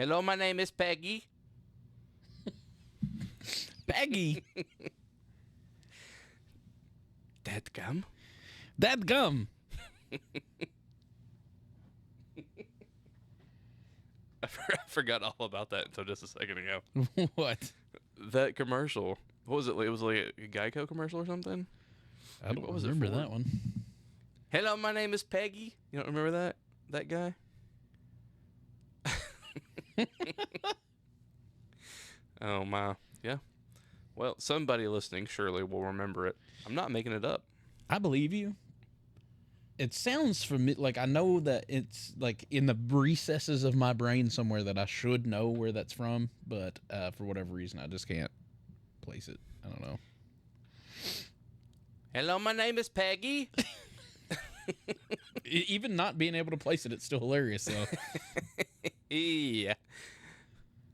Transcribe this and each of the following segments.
Hello, my name is Peggy. Peggy. Dadgum. That gum. I forgot all about that until just a second ago. What? That commercial. What was it? It was like a Geico commercial or something? I don't What was it remember for? that one. Hello, my name is Peggy. You don't remember that? That guy? Oh, my. Yeah. Well, somebody listening surely will remember it. I'm not making it up. I believe you. It sounds familiar. Like, I know that it's like in the recesses of my brain somewhere that I should know where that's from, but for whatever reason, I just can't place it. I don't know. Hello, my name is Peggy. Even not being able to place it, it's still hilarious. So, Yeah.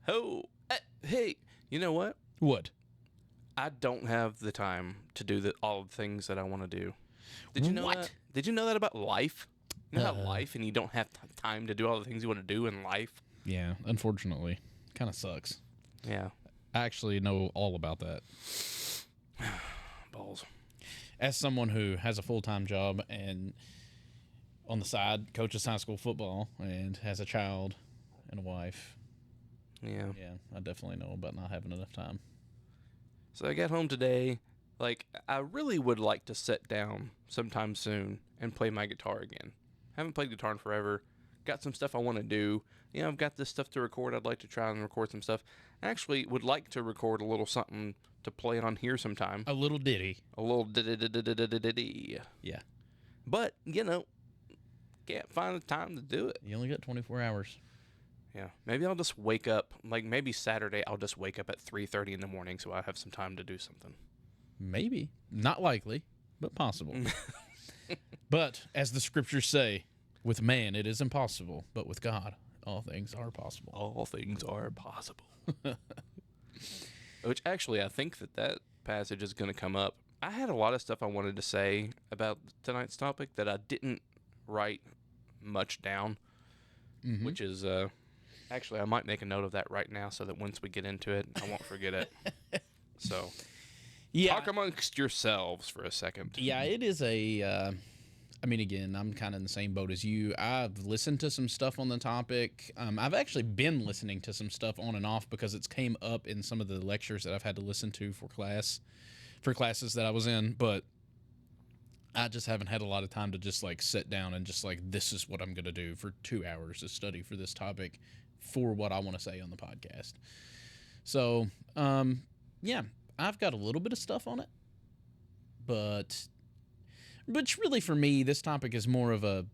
Oh, hey, you know what? what? I don't have the time to do all the things that I want to do. Did you know What? that? Did you know that about life? You know how life and you don't have time to do all the things you want to do in life? Yeah, unfortunately, kind of sucks. Yeah. I actually know all about that. Balls. As someone who has a full-time job and on the side coaches high school football and has a child and a wife, Yeah. yeah, I definitely know about not having enough time. So I got home today. Like, I really would like to sit down sometime soon and play my guitar again. Haven't played guitar in forever. Got some stuff I want to do. You know, I've got this stuff to record. I'd like to try and record some stuff. I actually would like to record a little something to play on here sometime. A little ditty. A little ditty. Yeah. But, you know, can't find the time to do it. You only got 24 hours. Yeah. Maybe I'll just wake up, like maybe Saturday I'll just wake up at 3:30 in the morning so I have some time to do something. Maybe. Not likely, but possible. But, as the scriptures say, with man it is impossible, but with God all things are possible. All things are possible. Which actually, I think that passage is going to come up. I had a lot of stuff I wanted to say about tonight's topic that I didn't write much down, which is, actually, I might make a note of that right now so that once we get into it, I won't forget it. So, Yeah. talk amongst yourselves for a second. Yeah, it is a. I mean, again, I'm kind of in the same boat as you. I've listened to some stuff on the topic. I've actually been listening to some stuff on and off because it's came up in some of the lectures that I've had to listen to for classes that I was in. But I just haven't had a lot of time to just like sit down and just like, this is what I'm going to do for 2 hours to study for this topic for what I want to say on the podcast. So, yeah, I've got a little bit of stuff on it, but really for me, this topic is more of a,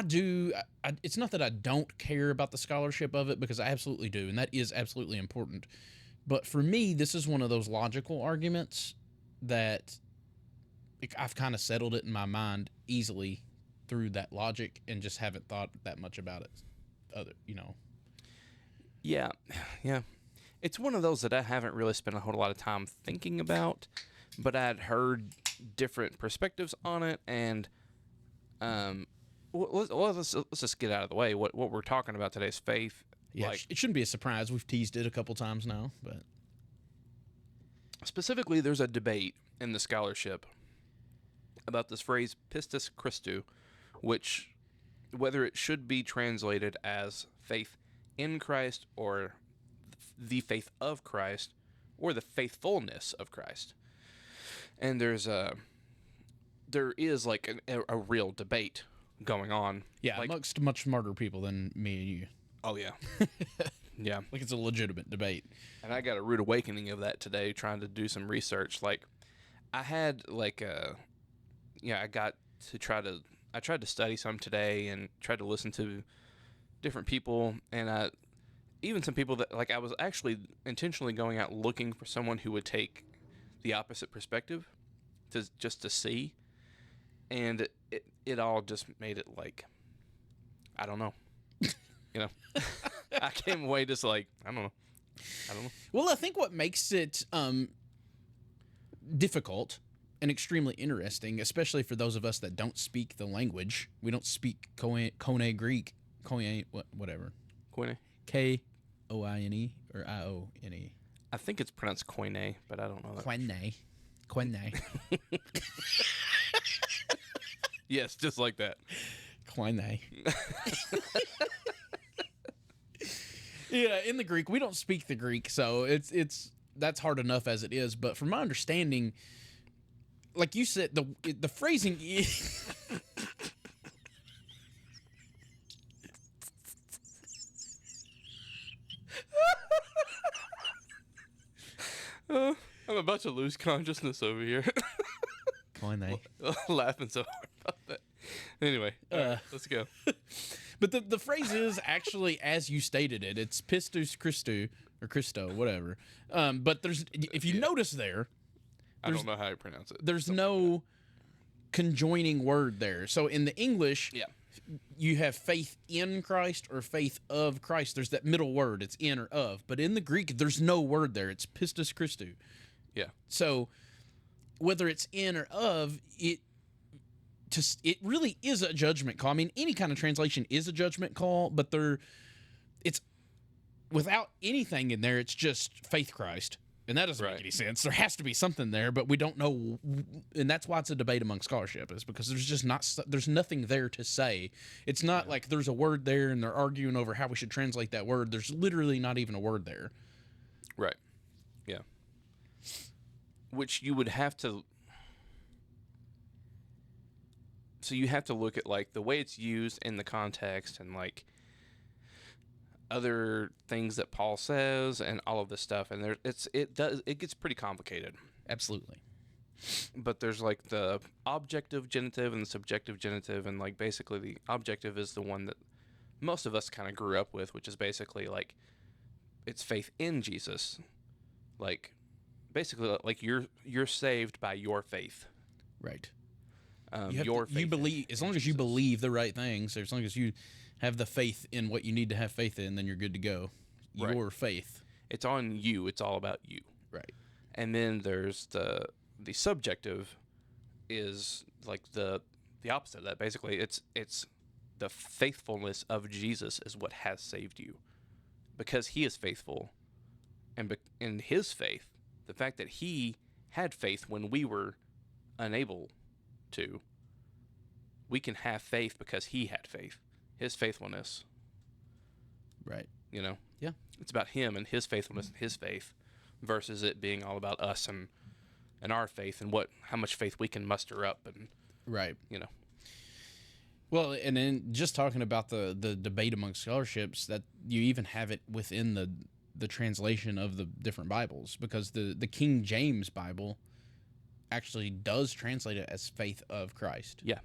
it's not that I don't care about the scholarship of it, because I absolutely do, and that is absolutely important. But for me, this is one of those logical arguments that I've kind of settled it in my mind easily through that logic and just haven't thought that much about it. Yeah. It's one of those that I haven't really spent a whole lot of time thinking about, but I'd heard different perspectives on it, and let's just get out of the way. What we're talking about today is faith. Yeah, Like, it shouldn't be a surprise. We've teased it a couple times now, but specifically, there's a debate in the scholarship about this phrase pistus Christou, which whether it should be translated as faith in Christ or the faith of Christ or the faithfulness of Christ. And there is like a real debate going on. yeah, like, amongst much smarter people than me and you. oh yeah, yeah. Like, it's a legitimate debate. And I got a rude awakening of that today, trying to do some research. Like, I had I tried to study some today and tried to listen to different people, and even some people that, like, I was actually intentionally going out looking for someone who would take the opposite perspective to see, and it all just made it like, I don't know. I came away just like, I don't know. Well, I think what makes it difficult and extremely interesting, especially for those of us that don't speak the language. We don't speak Koine Greek, whatever. Koine. Koine or Ione? I think it's pronounced koine, but I don't know that. Koine. Yes, just like that. Koine. Yeah, in the Greek, we don't speak the Greek, so it's that's hard enough as it is. But from my understanding, like you said, the phrasing is. I'm about to lose consciousness over here. Koine. Laughing so hard about that. Anyway, all right, let's go. But the phrase is actually as you stated it. It's pistus Christou or Christo, whatever. But there's if you notice there, I don't know how you pronounce it. there's no conjoining word there. So in the English, Yeah. you have faith in Christ or faith of Christ. There's that middle word. It's in or of. But in the Greek, there's no word there. It's pistus Christou. Yeah. So whether it's in or of, it really is a judgment call. I mean, any kind of translation is a judgment call, but it's without anything in there. It's just faith Christ, and that doesn't make any sense. There has to be something there, but we don't know, and that's why it's a debate among scholarship. Is because there's nothing there to say. It's not like there's a word there, and they're arguing over how we should translate that word. There's literally not even a word there. Right. Yeah. Which you would have to. So you have to look at like the way it's used in the context and like other things that Paul says and all of this stuff, and it gets pretty complicated. Absolutely. But there's like the objective genitive and the subjective genitive, and like basically the objective is the one that most of us kind of grew up with, which is basically like it's faith in Jesus. Like basically like you're saved by your faith. Right. You believe as long as you believe the right things, or as long as you have the faith in what you need to have faith in, then you're good to go. Your faith. It's on you. It's all about you. Right. And then there's the subjective is like the opposite of that. Basically, it's the faithfulness of Jesus is what has saved you, because he is faithful, and in his faith, the fact that he had faith when we were unable to, we can have faith because he had faith. His faithfulness. Right. You know? Yeah. It's about him and his faithfulness and his faith versus it being all about us and our faith and how much faith we can muster up and right. You know. Well, and then just talking about the debate among scholarships, that you even have it within the translation of the different Bibles, because the King James Bible actually does translate it as faith of Christ. Yeah.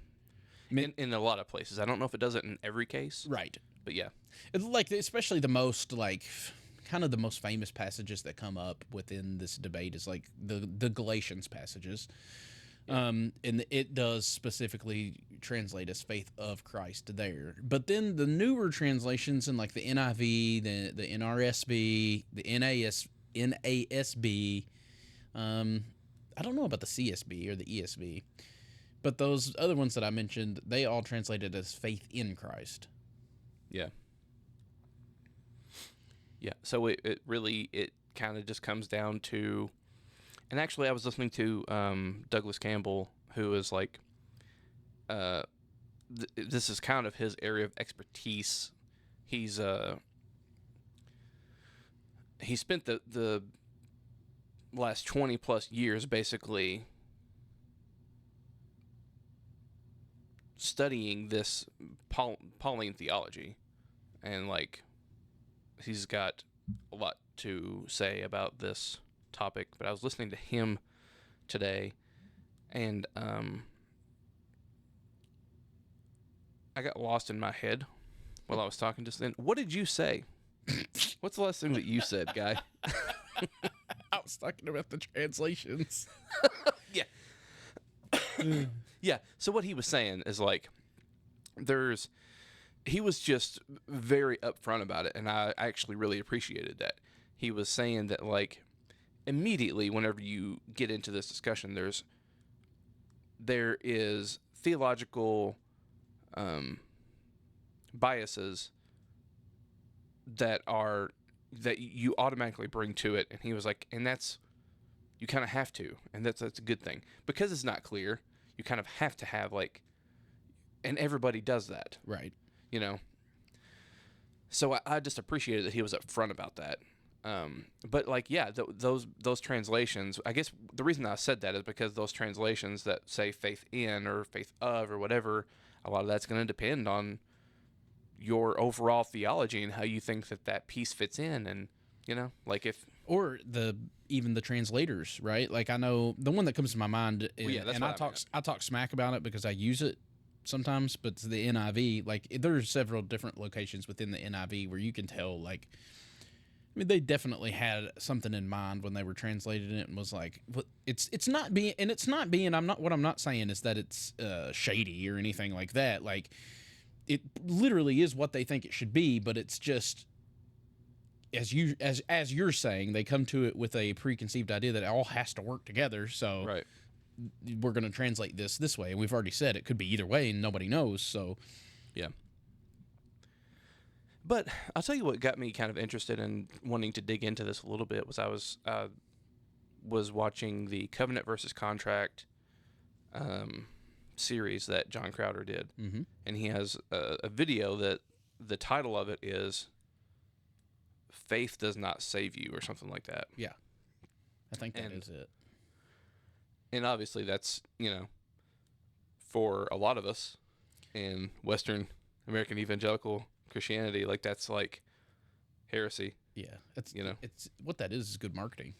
In a lot of places. I don't know if it does it in every case. Right. But yeah. It's like, especially the most, like, kind of the most famous passages that come up within this debate is like the Galatians passages. Yeah. And it does specifically translate as faith of Christ there. But then the newer translations in like the NIV, the NRSV, the NASB, I don't know about the CSB or the ESV, but those other ones that I mentioned, they all translated as faith in Christ. Yeah. Yeah. So it really kind of just comes down to, and actually I was listening to Douglas Campbell, who is like, this is kind of his area of expertise. He spent the last 20 plus years basically studying this Pauline theology, and like he's got a lot to say about this topic. But I was listening to him today, and I got lost in my head while I was talking just then. What did you say? What's the last thing that you said, guy? I was talking about the translations. Yeah. Yeah. So what he was saying is like, he was just very upfront about it, and I actually really appreciated that. He was saying that like immediately whenever you get into this discussion, there is theological biases that you automatically bring to it. And he was like, and that's, you kind of have to, and that's a good thing, because it's not clear. You kind of have to have like, and everybody does that, Right. you know. So I just appreciated that he was upfront about that. But like, yeah, those translations, I guess the reason I said that is because those translations that say faith in or faith of or whatever, a lot of that's going to depend on your overall theology and how you think that piece fits in. And, you know, like if, Or even the translators, right? Like I know the one that comes to my mind, well, yeah, that's and what I meant. I talk smack about it because I use it sometimes, but it's the NIV. Like there's several different locations within the NIV where you can tell, like, I mean, they definitely had something in mind when they were translating it, and was like, it's not being, and it's not being. I'm not saying is that it's shady or anything like that. Like, it literally is what they think it should be, but it's just as you're saying, they come to it with a preconceived idea that it all has to work together. So Right. we're going to translate this way, and we've already said it could be either way, and nobody knows. So Yeah. But I'll tell you what got me kind of interested in wanting to dig into this a little bit was I was watching the Covenant versus Contract series that John Crowder did, and he has a video that the title of it is "Faith Does Not Save You" or something like that. yeah, I think that is it. And obviously, that's, you know, for a lot of us in Western American evangelical Christianity, like that's like heresy. Yeah, it's, you know, it's what that is good marketing.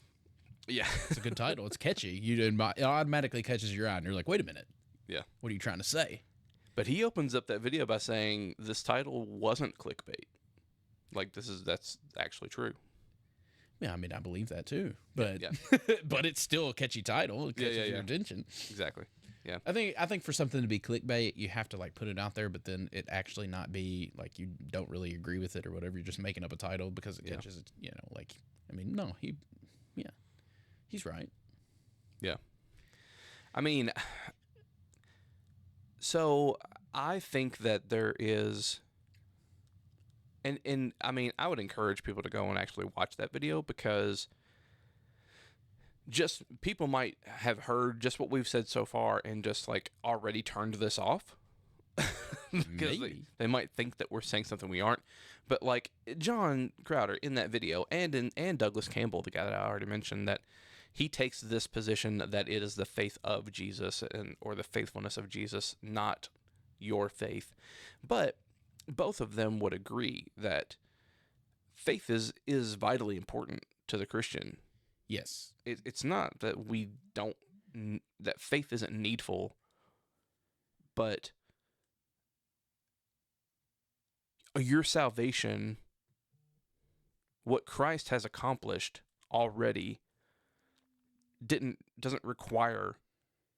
Yeah. It's a good title. It's catchy. It automatically catches your eye, and you're like, wait a minute. Yeah. What are you trying to say? But he opens up that video by saying this title wasn't clickbait. Like that's actually true. Yeah, I mean, I believe that too. But Yeah. but it's still a catchy title. It catches your attention. Exactly. Yeah. I think for something to be clickbait, you have to like put it out there, but then it actually not be like you don't really agree with it or whatever. You're just making up a title because it catches it. You know, like, I mean, no, he's right. Yeah. I mean, so I think that there is, and I mean, I would encourage people to go and actually watch that video, because just people might have heard just what we've said so far and just like already turned this off because they might think that we're saying something we aren't. But like John Crowder in that video, and Douglas Campbell, the guy that I already mentioned, that he takes this position that it is the faith of Jesus or the faithfulness of Jesus, not your faith. But both of them would agree that faith is vitally important to the Christian. Yes. It's not that we don't, that faith isn't needful, but your salvation, what Christ has accomplished already, doesn't require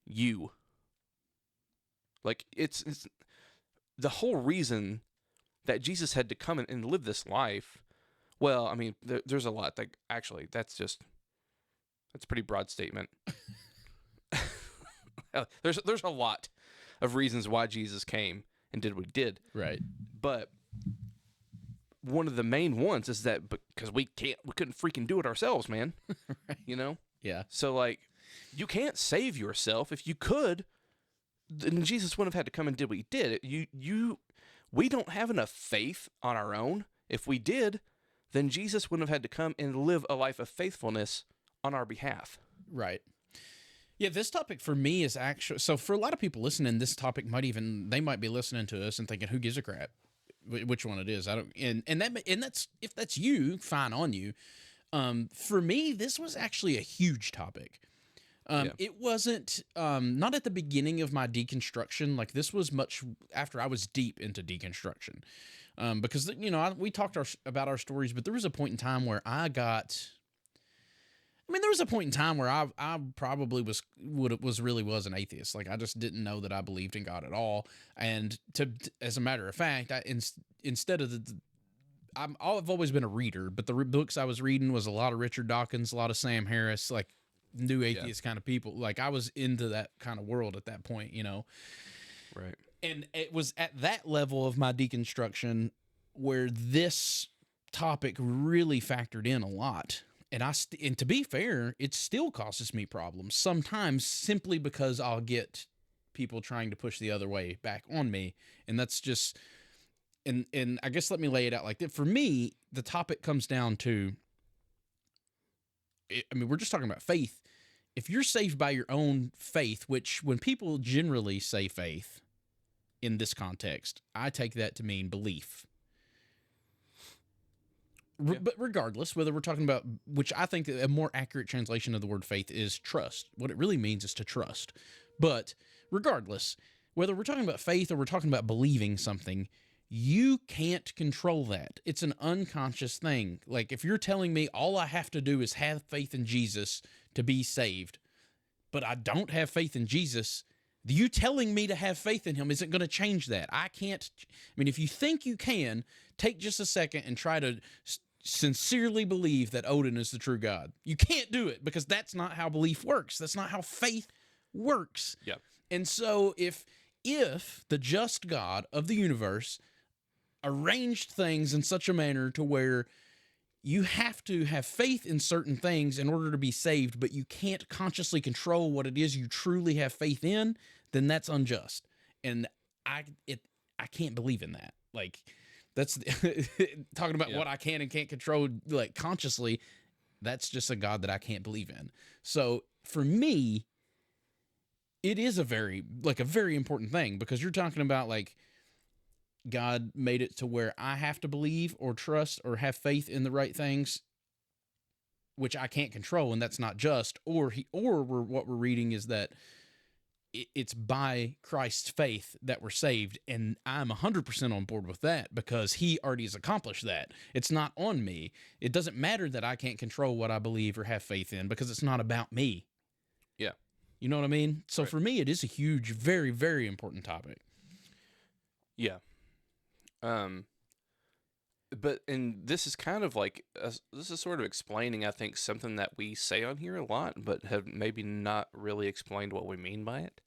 you. Like it's the whole reason that Jesus had to come and live this life. Well, I mean, there's a lot that actually that's a pretty broad statement. There's a lot of reasons why Jesus came and did what he did. Right. But one of the main ones is that because we couldn't freaking do it ourselves, man. Right. You know? Yeah. So like, you can't save yourself. If you could, then Jesus wouldn't have had to come and did what he did. We don't have enough faith on our own. If we did, then Jesus wouldn't have had to come and live a life of faithfulness on our behalf. Right. Yeah, this topic for me is actually, so for a lot of people listening, this topic they might be listening to us and thinking, who gives a crap which one it is? I don't, and that's, if that's you, fine on you. For me, this was actually a huge topic. It wasn't, not at the beginning of my deconstruction. Like, this was much after I was deep into deconstruction. Because, you know, we talked about our stories, but there was a point in time where there was a point in time where I probably was an atheist. Like, I just didn't know that I believed in God at all. And as a matter of fact, instead of I've always been a reader, but the books I was reading was a lot of Richard Dawkins, a lot of Sam Harris, like new atheist kind of people. Like, I was into that kind of world at that point, you know? Right. And it was at that level of my deconstruction where this topic really factored in a lot. And and to be fair, it still causes me problems sometimes simply because I'll get people trying to push the other way back on me. And that's just, and I guess let me lay it out like that. For me, the topic comes down to, I mean, we're just talking about faith. If you're saved by your own faith, which when people generally say faith in this context, I take that to mean belief. Yeah. But regardless, whether we're talking about, which I think a more accurate translation of the word faith is trust. What it really means is to trust. But regardless, whether we're talking about faith or we're talking about believing something, you can't control that. It's an unconscious thing. Like if you're telling me all I have to do is have faith in Jesus to be saved, but I don't have faith in Jesus, you telling me to have faith in him isn't going to change that. I can't. I mean, if you think you can, take just a second and try to sincerely believe that Odin is the true God. You can't do it because that's not how belief works. That's not how faith works. Yeah. And so if the just God of the universe arranged things in such a manner to where you have to have faith in certain things in order to be saved, but you can't consciously control what it is you truly have faith in, then that's unjust. And I can't believe in that. Like that's talking about what I can and can't control, like consciously. That's just a God that I can't believe in. So for me, it is a very important thing because you're talking about like God made it to where I have to believe or trust or have faith in the right things, which I can't control, and that's not just. What we're reading is that it's by Christ's faith that we're saved, and I'm 100% on board with that because he already has accomplished that. It's not on me. It doesn't matter that I can't control what I believe or have faith in because it's not about me. Yeah. You know what I mean? So Right. for me, it is a huge, very, very important topic. Yeah. But and this is kind of like this is sort of explaining, I think, something that we say on here a lot, but have maybe not really explained what we mean by it.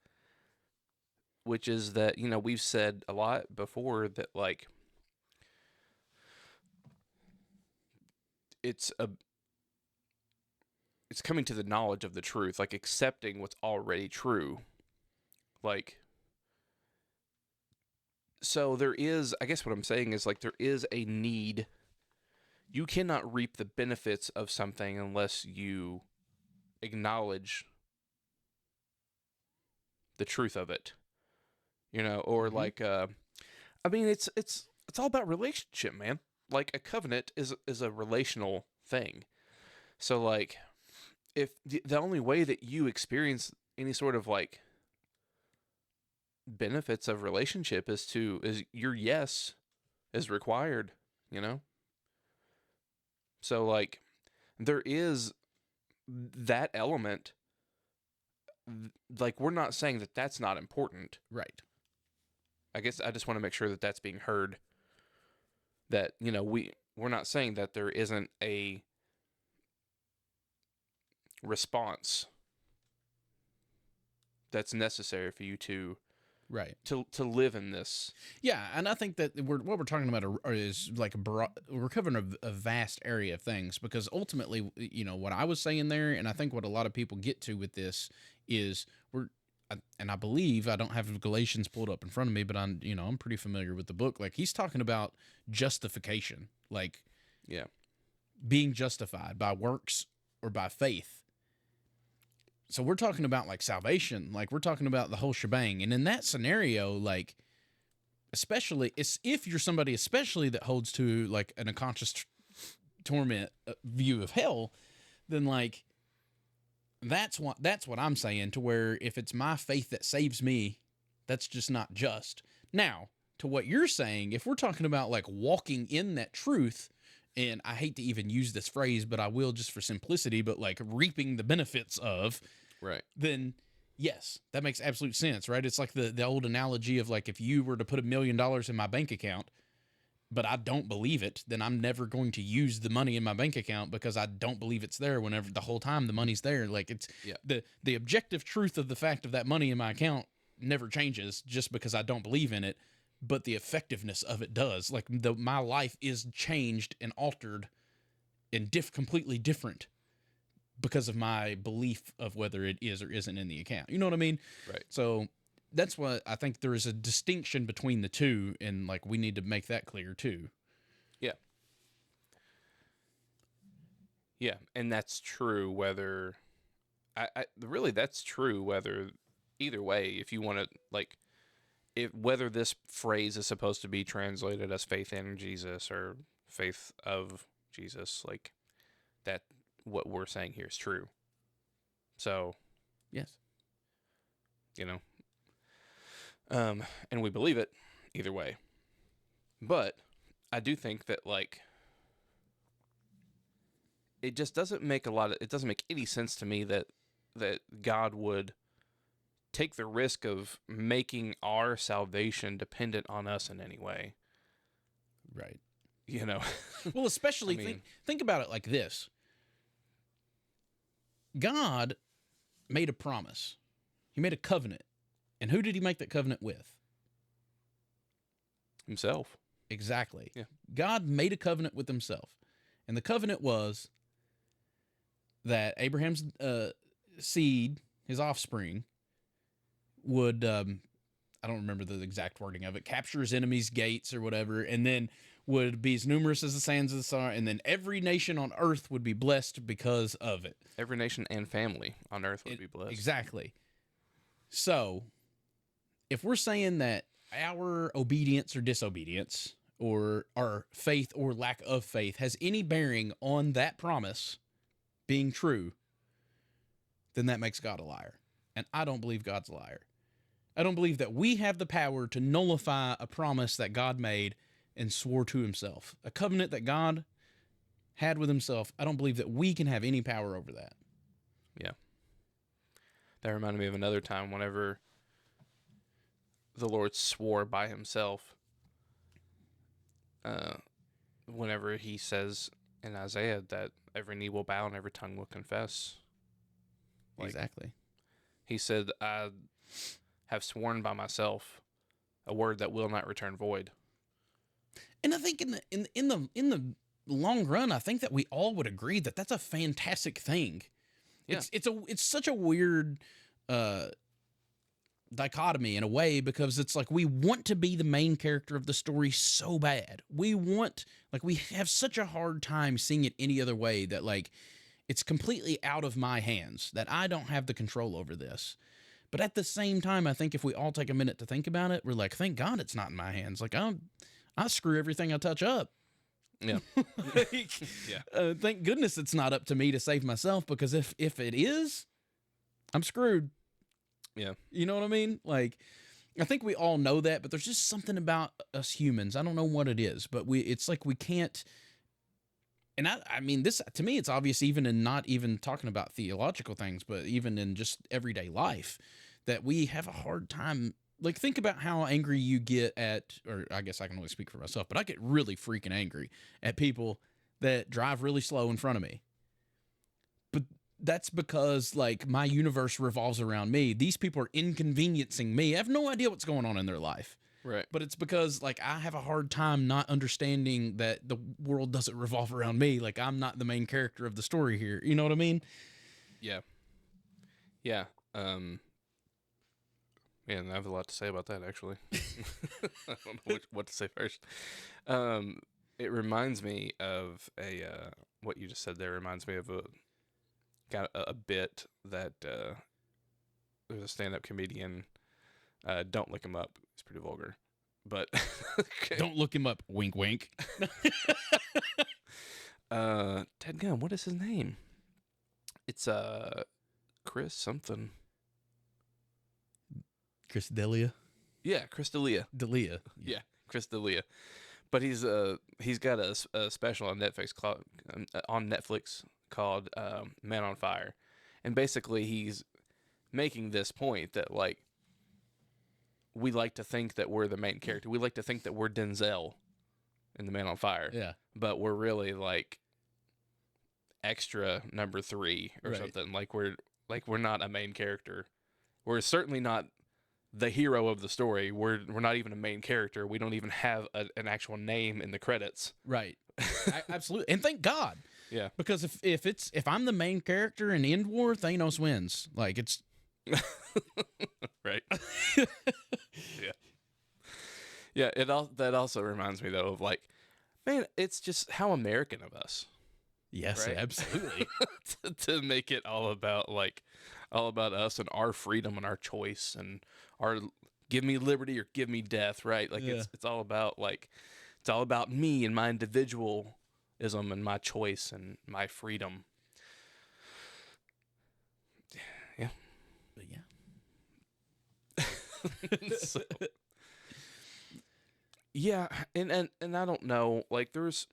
Which is that we've said a lot before that like it's coming to the knowledge of the truth, like accepting what's already true, like. So there is, I guess what I'm saying is like there is a need. You cannot reap the benefits of something unless you acknowledge the truth of it. Or like I mean it's all about relationship, man. Like a covenant is a relational thing. So like if the only way that you experience any sort of like benefits of relationship is your yes is required, so like there is that element, like we're not saying that that's not important, Right. I guess I just want to make sure that that's being heard, that we're not saying that there isn't a response that's necessary for you to Right. to live in this. Yeah, and I think that what we're talking about is like we're covering a vast area of things because ultimately, what I was saying there, and I think what a lot of people get to with this is and I believe I don't have Galatians pulled up in front of me, but I'm pretty familiar with the book. Like he's talking about justification, like being justified by works or by faith. So we're talking about like salvation, like we're talking about the whole shebang. And in that scenario, like, especially if you're somebody, especially that holds to like an unconscious torment view of hell, then like, that's what I'm saying, to where if it's my faith that saves me, that's just not just. Now, to what you're saying, if we're talking about like walking in that truth, and I hate to even use this phrase, but I will just for simplicity, but like reaping the benefits of, Right. then yes, that makes absolute sense, right? It's like the old analogy of like if you were to put $1 million in my bank account, but I don't believe it, then I'm never going to use the money in my bank account because I don't believe it's there whenever the whole time the money's there. Like it's the objective truth of the fact of that money in my account never changes just because I don't believe in it. but the effectiveness of it does. Like my life is changed and altered and completely different because of my belief of whether it is or isn't in the account. You know what I mean? Right. So that's why I think there is a distinction between the two, and like we need to make that clear too. Yeah. Yeah, and that's true whether I really that's true whether either way, if you want to like if whether this phrase is supposed to be translated as faith in Jesus or faith of Jesus, like that what we're saying here is true. So, Yes. you know, and we believe it either way. But I do think that like it just doesn't make it doesn't make any sense to me that God would take the risk of making our salvation dependent on us in any way. Right. You know. Well, especially think about it like this. God made a promise. He made a covenant. And who did he make that covenant with? Himself. Exactly. Yeah. God made a covenant with himself. And the covenant was that Abraham's seed, his offspring, would, I don't remember the exact wording of it, capture his enemies' gates or whatever, and then would be as numerous as the sands of the sun, and then every nation on earth would be blessed because of it. Every nation and family on earth would be blessed. Exactly. So, if we're saying that our obedience or disobedience, or our faith or lack of faith, has any bearing on that promise being true, then that makes God a liar. And I don't believe God's a liar. I don't believe that we have the power to nullify a promise that God made and swore to himself. A covenant that God had with himself. I don't believe that we can have any power over that. Yeah. That reminded me of another time whenever the Lord swore by himself. Whenever he says in Isaiah that every knee will bow and every tongue will confess. Like, exactly. He said, I have sworn by myself a word that will not return void. And I think in the long run, I think that we all would agree that that's a fantastic thing. Yeah. It's such a weird dichotomy in a way, because it's like we want to be the main character of the story so bad. We have such a hard time seeing it any other way, that like it's completely out of my hands, that I don't have the control over this. But at the same time, I think if we all take a minute to think about it, we're like, thank God it's not in my hands. Like I screw everything I touch up. Yeah. Yeah. Thank goodness it's not up to me to save myself, because if it is, I'm screwed. Yeah. You know what I mean? Like, I think we all know that, but there's just something about us humans. I don't know what it is, but it's like we can't. And I mean, this, to me, it's obvious even in not even talking about theological things, but even in just everyday life, that we have a hard time. Like, think about how angry you get at, or I guess I can only speak for myself, but I get really freaking angry at people that drive really slow in front of me. But that's because, like, my universe revolves around me. These people are inconveniencing me. I have no idea what's going on in their life. Right. But it's because, like, I have a hard time not understanding that the world doesn't revolve around me. Like, I'm not the main character of the story here. You know what I mean? Yeah. Yeah. Man, I have a lot to say about that, actually. I don't know what to say first. It reminds me of what you just said there reminds me of a bit that there's a stand-up comedian. Don't look him up. It's pretty vulgar. But okay. Don't look him up. Wink, wink. Ted Gunn, what is his name? It's Chris something. Chris D'Elia? Yeah, Chris D'Elia. D'Elia. Yeah, Chris D'Elia. But he's got a special on Netflix called Man on Fire. And basically he's making this point that, like, we like to think that we're the main character. We like to think that we're Denzel in the Man on Fire. Yeah. But we're really like extra number 3 or something. Like we're not a main character. We're certainly not the hero of the story. We're not even a main character. We don't even have an actual name in the credits. Right. Absolutely. And thank God. Yeah. Because if I'm the main character in End War, Thanos wins. Like it's right. Yeah. Yeah, that also reminds me though of like, man, it's just how American of us. Yes, Right? absolutely. to make it all about us and our freedom and our choice and our give me liberty or give me death, right? Like Yeah. it's all about me and my individualism and my choice and my freedom. Yeah. But yeah. So, yeah, and I don't know, like there's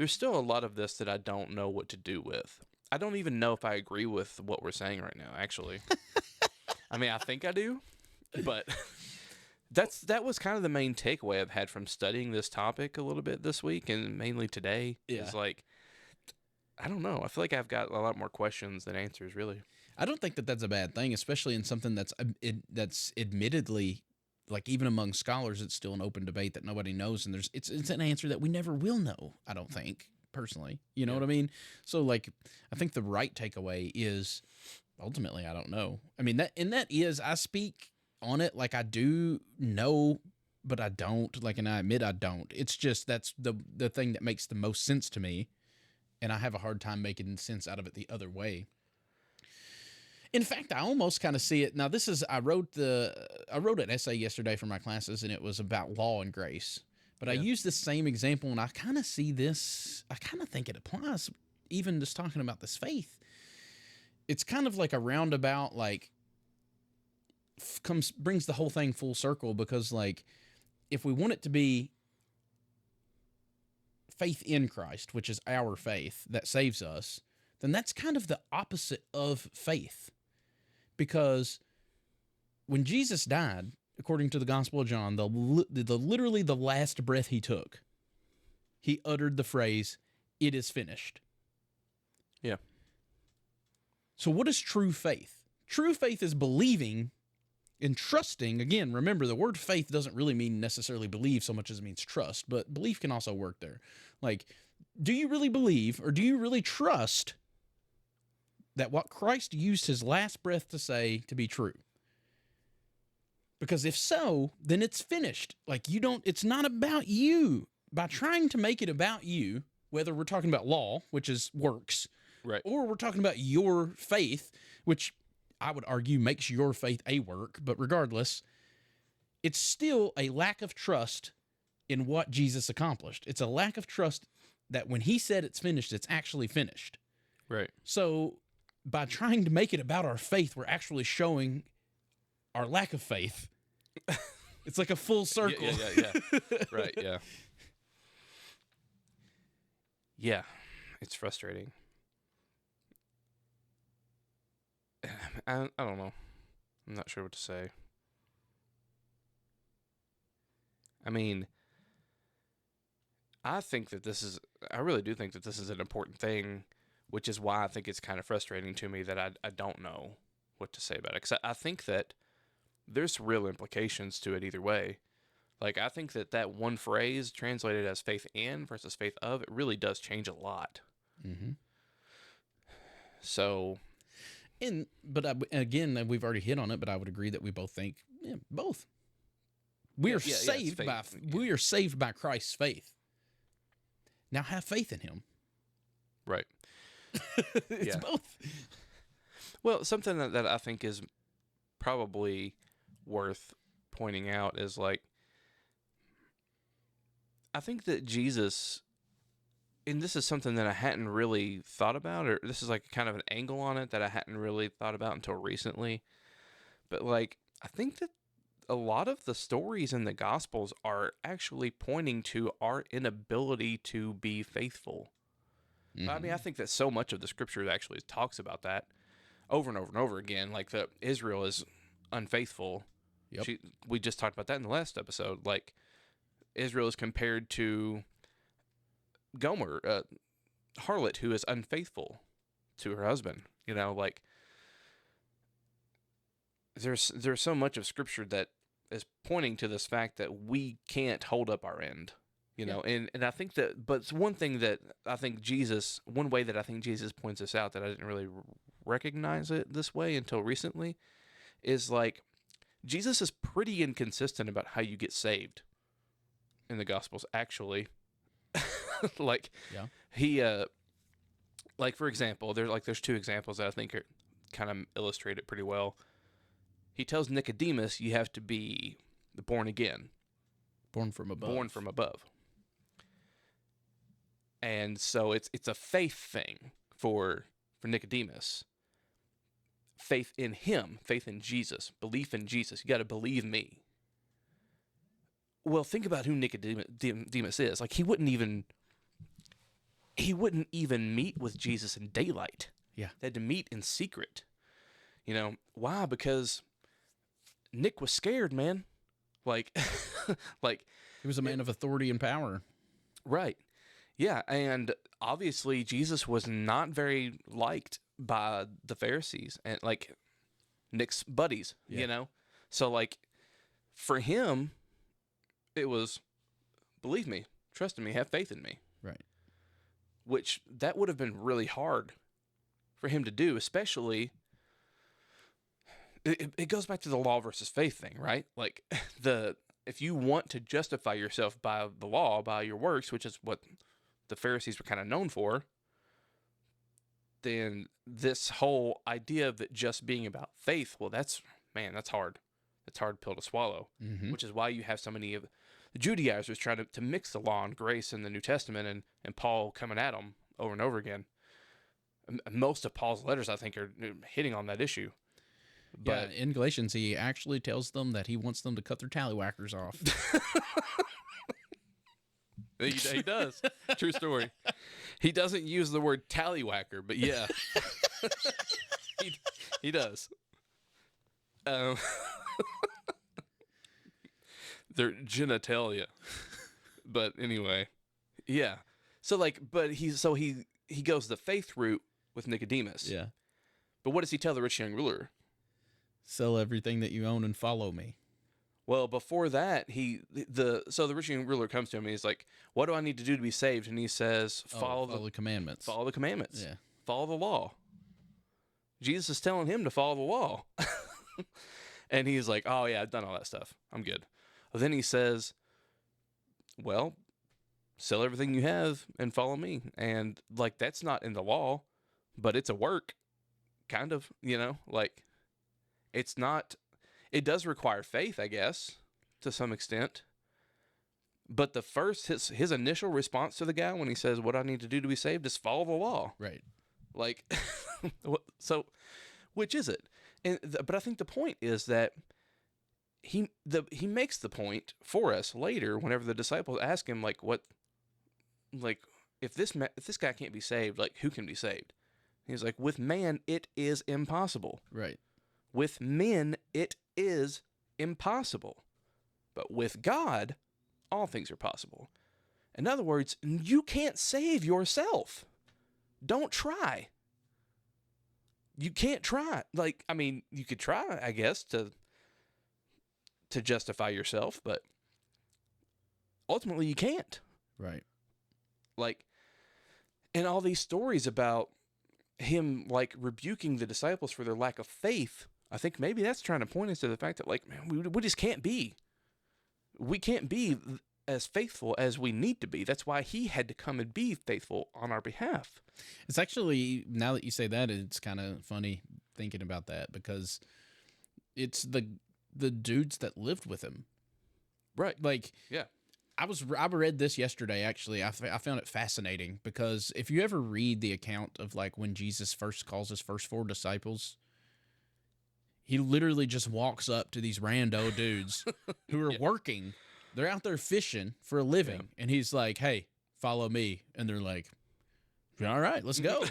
still a lot of this that I don't know what to do with. I don't even know if I agree with what we're saying right now, actually. I mean, I think I do, but that was kind of the main takeaway I've had from studying this topic a little bit this week and mainly today. Yeah. Is like, I don't know. I feel like I've got a lot more questions than answers, really. I don't think that that's a bad thing, especially in something that's admittedly, like even among scholars, it's still an open debate that nobody knows, and it's an answer that we never will know. I don't think personally, you know what I mean? So like, I think the right takeaway is ultimately I don't know. I mean that is I speak on it like I do know, but I don't. Like, and I admit I don't. It's just that's the thing that makes the most sense to me, and I have a hard time making sense out of it the other way. In fact, I almost kind of see it. Now, this is I wrote an essay yesterday for my classes, and it was about law and grace. But I use this same example, and I kind of see this. I kind of think it applies, even just talking about this faith. It's kind of like a roundabout, like brings the whole thing full circle, because like if we want it to be faith in Christ, which is our faith that saves us, then that's kind of the opposite of faith. Because when Jesus died, according to the Gospel of John, literally the last breath he took, he uttered the phrase, "It is finished." Yeah. So what is true faith? True faith is believing and trusting. Again, remember, the word faith doesn't really mean necessarily believe so much as it means trust, but belief can also work there. Like, do you really believe, or do you really trust that what Christ used his last breath to say to be true? Because if so, then it's finished. Like, it's not about you. By trying to make it about you, whether we're talking about law, which is works, Right, or we're talking about your faith, which I would argue makes your faith a work, but regardless, it's still a lack of trust in what Jesus accomplished. It's a lack of trust that when he said it's finished, it's actually finished. right. So by trying to make it about our faith, we're actually showing our lack of faith. It's like a full circle. Yeah. Right, yeah. Yeah, it's frustrating. I don't know. I'm not sure what to say. I mean, I really do think that this is an important thing, which is why I think it's kind of frustrating to me that I don't know what to say about it. Because I think that there's real implications to it either way. Like, I think that one phrase translated as faith in versus faith of, it really does change a lot. Mm-hmm. So, again, we've already hit on it, but I would agree that we both think both. We are saved by Christ's faith. Now have faith in him. Right. It's both. Well, something that I think is probably worth pointing out is, like, I think that Jesus, and this is something that I hadn't really thought about, or this is like kind of an angle on it that I hadn't really thought about until recently, but like, I think that a lot of the stories in the Gospels are actually pointing to our inability to be faithful. Mm-hmm. I mean, I think that so much of the scripture actually talks about that over and over and over again, like that Israel is unfaithful. Yep. We just talked about that in the last episode. Like, Israel is compared to Gomer, harlot who is unfaithful to her husband. You know, like, there's so much of Scripture that is pointing to this fact that we can't hold up our end, you know. And I think that, but one thing that I think Jesus, one way that I think Jesus points this out that I didn't really recognize it this way until recently, is like Jesus is pretty inconsistent about how you get saved in the Gospels. Actually, like Yeah. he, like for example, there's two examples that I think are kind of illustrate it pretty well. He tells Nicodemus, you have to be born again. Born from above. Born from above. And so it's a faith thing for Nicodemus. Faith in him, faith in Jesus, belief in Jesus. You got to believe me. Well, think about who Nicodemus is. Like he wouldn't even meet with Jesus in daylight. Yeah. They had to meet in secret. You know, why? Because Nick was scared, man. Like, like He was a man of authority and power. right. Yeah, and obviously Jesus was not very liked by the Pharisees and like Nick's buddies, you know? So like for him it was believe me, trust in me, have faith in me. Right. Which that would have been really hard for him to do, especially it goes back to the law versus faith thing, right? Like if you want to justify yourself by the law, by your works, which is what the Pharisees were kind of known for, then this whole idea of it just being about faith, well, that's hard. It's a hard pill to swallow, which is why you have so many of the Judaizers trying to mix the law and grace in the New Testament and Paul coming at them over and over again. Most of Paul's letters, I think, are hitting on that issue. But in Galatians, he actually tells them that he wants them to cut their tallywhackers off. He does. True story. He doesn't use the word tallywhacker, but yeah, he does. Their genitalia. But anyway, yeah. So like, but he goes the faith route with Nicodemus. Yeah. But what does he tell the rich young ruler? Sell everything that you own and follow me. Well, before that, the rich young ruler comes to him and he's like, "What do I need to do to be saved?" And he says, "Follow the commandments. Follow the commandments. Yeah. Follow the law." Jesus is telling him to follow the law. And he's like, "Oh yeah, I've done all that stuff. I'm good." But then he says, "Well, sell everything you have and follow me." And like that's not in the law, but it's a work, kind of, you know, like it's not. It does require faith, I guess, to some extent. But his initial response to the guy when he says, "What I need to do to be saved is follow the law." Right. Like, so, which is it? But I think the point is that he makes the point for us later whenever the disciples ask him, like, if this guy can't be saved, like, who can be saved? He's like, with man, it is impossible. Right. With men, it is impossible. But with God, all things are possible. In other words, you can't save yourself. Don't try. You can't try. Like, I mean, you could try, I guess, to justify yourself, but ultimately you can't. Right. Like, and all these stories about him, like, rebuking the disciples for their lack of faith, I think maybe that's trying to point us to the fact that, like, man, we just can't be. We can't be as faithful as we need to be. That's why he had to come and be faithful on our behalf. It's actually, now that you say that, it's kind of funny thinking about that because it's the dudes that lived with him. Right. Like, yeah. I read this yesterday, actually. I found it fascinating because if you ever read the account of, like, when Jesus first calls his first 4 disciples, he literally just walks up to these rando dudes who are working. They're out there fishing for a living. And he's like, "Hey, follow me." And they're like, "All right, let's go."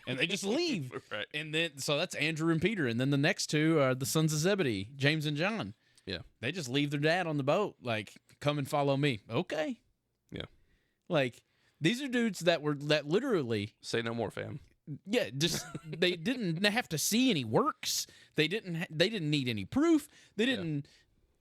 And they just leave. Right. And then, so that's Andrew and Peter. And then the next 2 are the sons of Zebedee, James and John. Yeah. They just leave their dad on the boat. Like, "Come and follow me." Okay. Yeah. Like, these are dudes that literally, Say no more, fam. Yeah, just they didn't have to see any works. They didn't need any proof. They didn't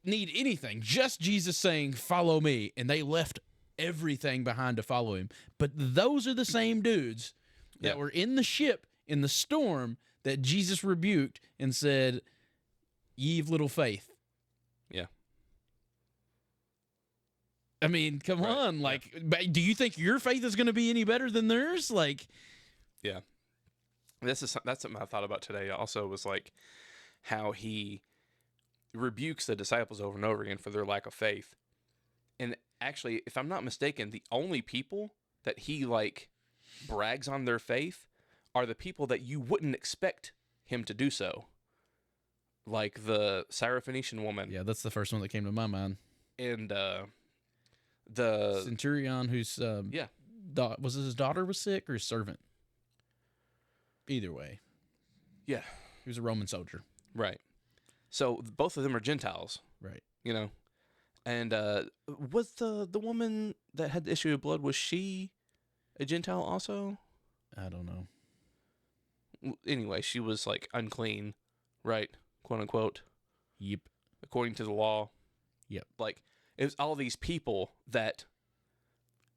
need anything. Just Jesus saying, "Follow me," and they left everything behind to follow him. But those are the same dudes that were in the ship in the storm that Jesus rebuked and said, "Ye of little faith." Yeah. I mean, come on. Like, do you think your faith is going to be any better than theirs? Like, yeah. That's something I thought about today. Also, was like how he rebukes the disciples over and over again for their lack of faith. And actually, if I'm not mistaken, the only people that he like brags on their faith are the people that you wouldn't expect him to do so. Like the Syrophoenician woman. yeah, that's the first one that came to my mind. And the Centurion, whose was it his daughter was sick or his servant? Either way, yeah, he was a Roman soldier. Right. So both of them are Gentiles. Right. You know, and was the woman that had the issue of blood, was she a Gentile also? I don't know. Anyway, she was like unclean, right? Quote unquote. Yep. According to the law. Yep. Like it was all these people that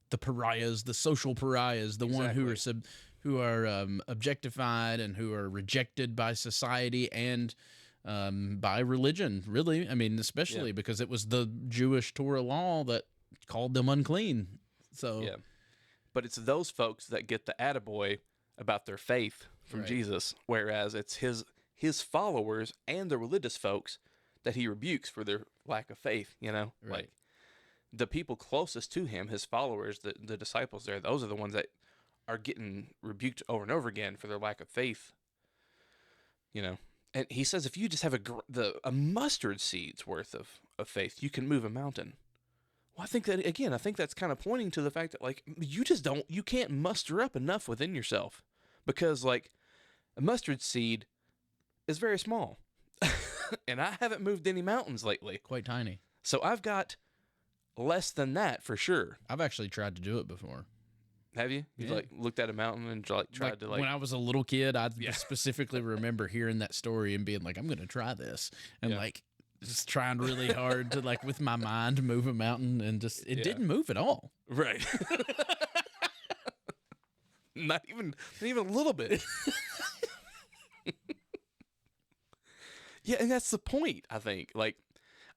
the pariahs, the social pariahs, the one who are objectified and who are rejected by society and by religion. Really, I mean, especially because it was the Jewish Torah law that called them unclean. So yeah, but it's those folks that get the attaboy about their faith from Jesus, whereas it's his followers and the religious folks that he rebukes for their lack of faith. You know, like the people closest to him, his followers, the disciples there, those are the ones that are getting rebuked over and over again for their lack of faith. You know, and he says if you just have a mustard seed's worth of faith, you can move a mountain. Well, I think that's kind of pointing to the fact that like you can't muster up enough within yourself, because like a mustard seed is very small, and I haven't moved any mountains lately. Quite tiny. So I've got less than that for sure. I've actually tried to do it before. Have you? You've like looked at a mountain and like tried to like. When I was a little kid, I specifically remember hearing that story and being like, "I'm going to try this," and like just trying really hard to like with my mind move a mountain, and just it didn't move at all. Right. not even a little bit. Yeah, and that's the point. I think like.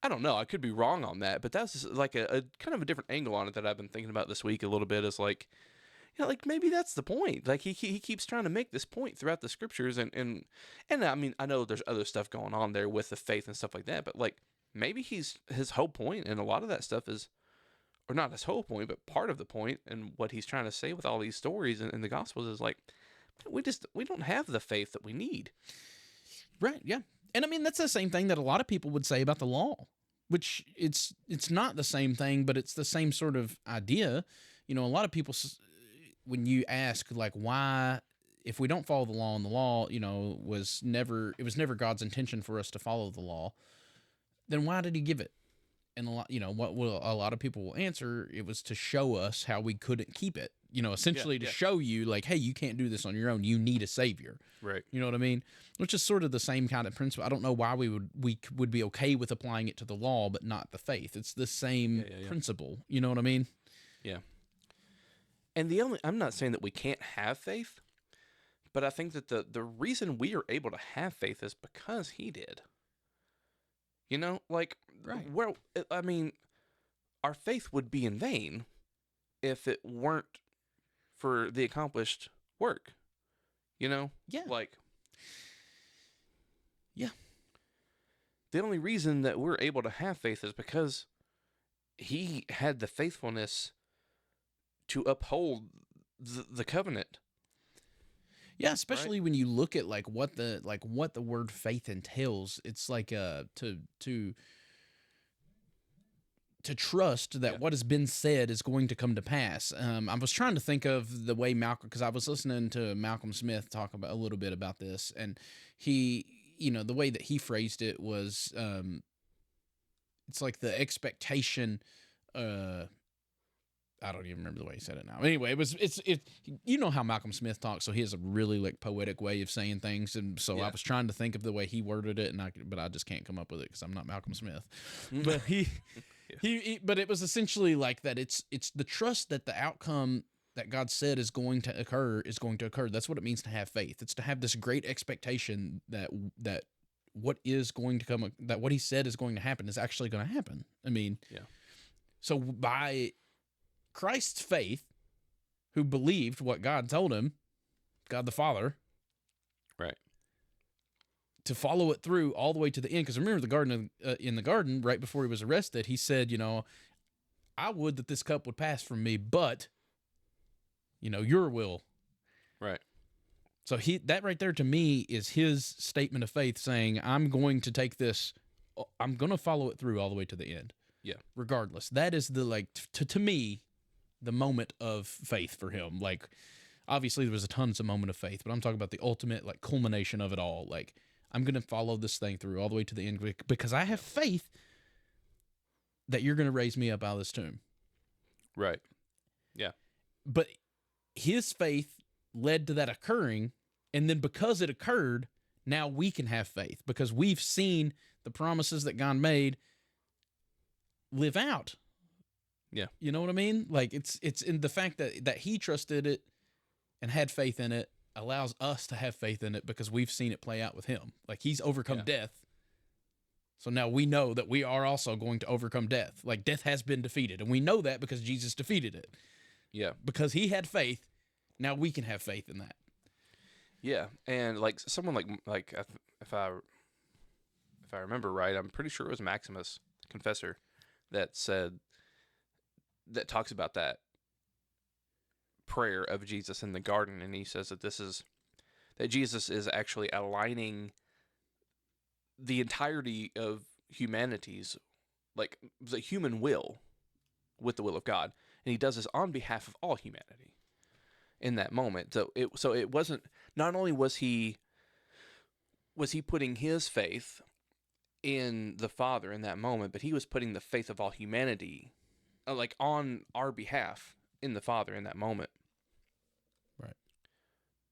I don't know. I could be wrong on that, but that's just like a kind of a different angle on it that I've been thinking about this week a little bit. Is like, you know, like maybe that's the point. Like he keeps trying to make this point throughout the scriptures, and I mean I know there's other stuff going on there with the faith and stuff like that, but like maybe his whole point, and a lot of that stuff is, or not his whole point, but part of the point, and what he's trying to say with all these stories in the Gospels is like, we don't have the faith that we need. Right. Yeah. And I mean, that's the same thing that a lot of people would say about the law, which it's not the same thing, but it's the same sort of idea. You know, a lot of people, when you ask like why, if we don't follow the law, and the law, you know, it was never God's intention for us to follow the law, then why did he give it? And a lot of people will answer, it was to show us how we couldn't keep it. You know, essentially to show you like, hey, you can't do this on your own. You need a savior. Right. You know what I mean? Which is sort of the same kind of principle. I don't know why we would be okay with applying it to the law, but not the faith. It's the same principle. You know what I mean? Yeah. And I'm not saying that we can't have faith, but I think that the reason we are able to have faith is because he did. You know, like, I mean, our faith would be in vain if it weren't for the accomplished work, you know? Yeah. Like, yeah. The only reason that we're able to have faith is because he had the faithfulness to uphold the covenant. Yeah, especially when you look at like what the word faith entails. It's like to trust that what has been said is going to come to pass. I was trying to think of the way Malcolm, because I was listening to Malcolm Smith talk about a little bit about this, and he, you know, the way that he phrased it was, it's like the expectation I don't even remember the way he said it now. Anyway, it's you know how Malcolm Smith talks, so he has a really like poetic way of saying things, and so I was trying to think of the way he worded it, but I just can't come up with it because I'm not Malcolm Smith. But but it was essentially like that. It's the trust that the outcome that God said is going to occur is going to occur. That's what it means to have faith. It's to have this great expectation that what is going to come, that what he said is going to happen is actually going to happen. I mean, so by Christ's faith, who believed what God told him, God the Father, right, to follow it through all the way to the end. Because remember, in the garden, right before he was arrested, he said, I would that this cup would pass from me, but your will. Right. So that right there to me is his statement of faith, saying, I'm going to take this, I'm going to follow it through all the way to the end. Yeah. Regardless, that is the to me, the moment of faith for him. Like, obviously there was a tons of moment of faith, but I'm talking about the ultimate like culmination of it all. Like, I'm going to follow this thing through all the way to the end because I have faith that you're going to raise me up out of this tomb. Right. Yeah. But his faith led to that occurring, and then because it occurred, now we can have faith because we've seen the promises that God made live out. Yeah. You know what I mean? Like, it's in the fact that he trusted it and had faith in it allows us to have faith in it because we've seen it play out with him. Like, he's overcome death. So now we know that we are also going to overcome death. Like, death has been defeated, and we know that because Jesus defeated it. Yeah. Because he had faith, now we can have faith in that. Yeah, and like someone like if I remember right, I'm pretty sure it was Maximus, the confessor, that talks about that prayer of Jesus in the garden, and he says that Jesus is actually aligning the entirety of humanity's, like, the human will with the will of God, and he does this on behalf of all humanity in that moment. So it wasn't, not only was he putting his faith in the Father in that moment, but he was putting the faith of all humanity like on our behalf in the Father in that moment. Right.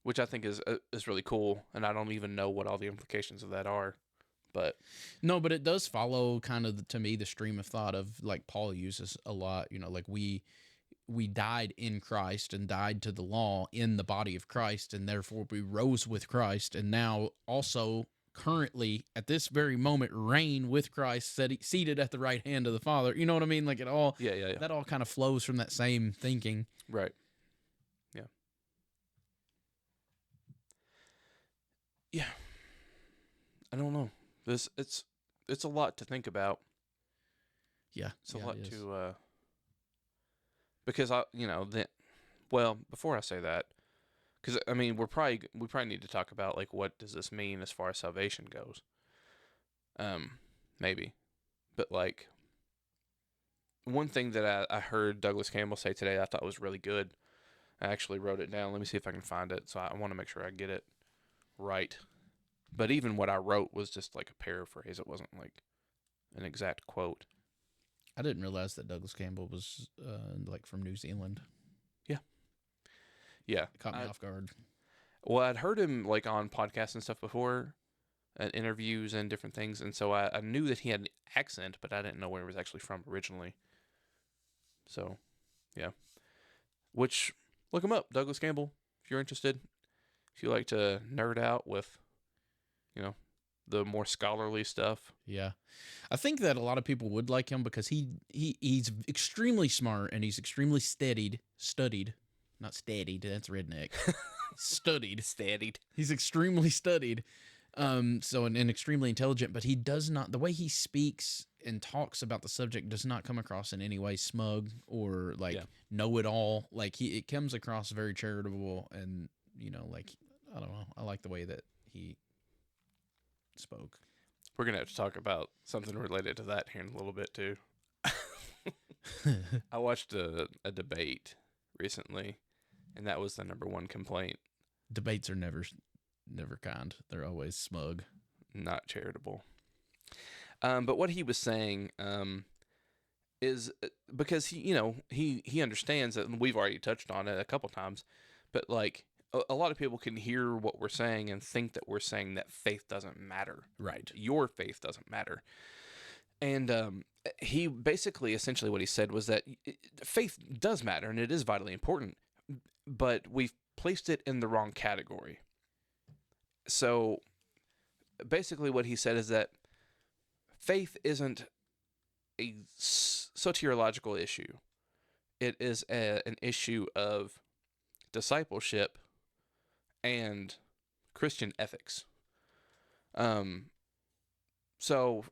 Which I think is really cool, and I don't even know what all the implications of that are. But no, but it does follow kind of to me the stream of thought of, like, Paul uses a lot, like we died in Christ and died to the law in the body of Christ, and therefore we rose with Christ, and now also currently at this very moment reign with Christ, seated at the right hand of the Father. You know what I mean? Like, it all that all kind of flows from that same thinking. Right. Yeah. Yeah. I don't know. It's a lot to think about. Yeah. It's a lot to because before I say that, because I mean we probably need to talk about, like, what does this mean as far as salvation goes. Maybe, but like one thing that I heard Douglas Campbell say today I thought was really good. I actually wrote it down. Let me see if I can find it. So I want to make sure I get it right. But even what I wrote was just like a paraphrase. It wasn't like an exact quote. I didn't realize that Douglas Campbell was like from New Zealand. Yeah. It caught me off guard. Well, I'd heard him like on podcasts and stuff before, and interviews and different things, and so I knew that he had an accent, but I didn't know where he was actually from originally. So, yeah. Which, look him up, Douglas Campbell, if you're interested. If you like to nerd out with, the more scholarly stuff. Yeah. I think that a lot of people would like him because he's extremely smart, and he's extremely studied. Not steadied, that's redneck. Studied. He's extremely studied. And extremely intelligent, but he does not, the way he speaks and talks about the subject does not come across in any way smug or know-it-all. Like, it comes across very charitable, and, like, I don't know. I like the way that he spoke. We're going to have to talk about something related to that here in a little bit, too. I watched a debate recently, and that was the number one complaint. Debates are never kind. They're always smug. Not charitable. But what he was saying, is because he understands that, and we've already touched on it a couple times, but like a lot of people can hear what we're saying and think that we're saying that faith doesn't matter. Right. Your faith doesn't matter. And he basically, essentially, what he said was that faith does matter and it is vitally important, but we've placed it in the wrong category. So basically, what he said is that faith isn't a soteriological issue. It is an issue of discipleship and Christian ethics. So,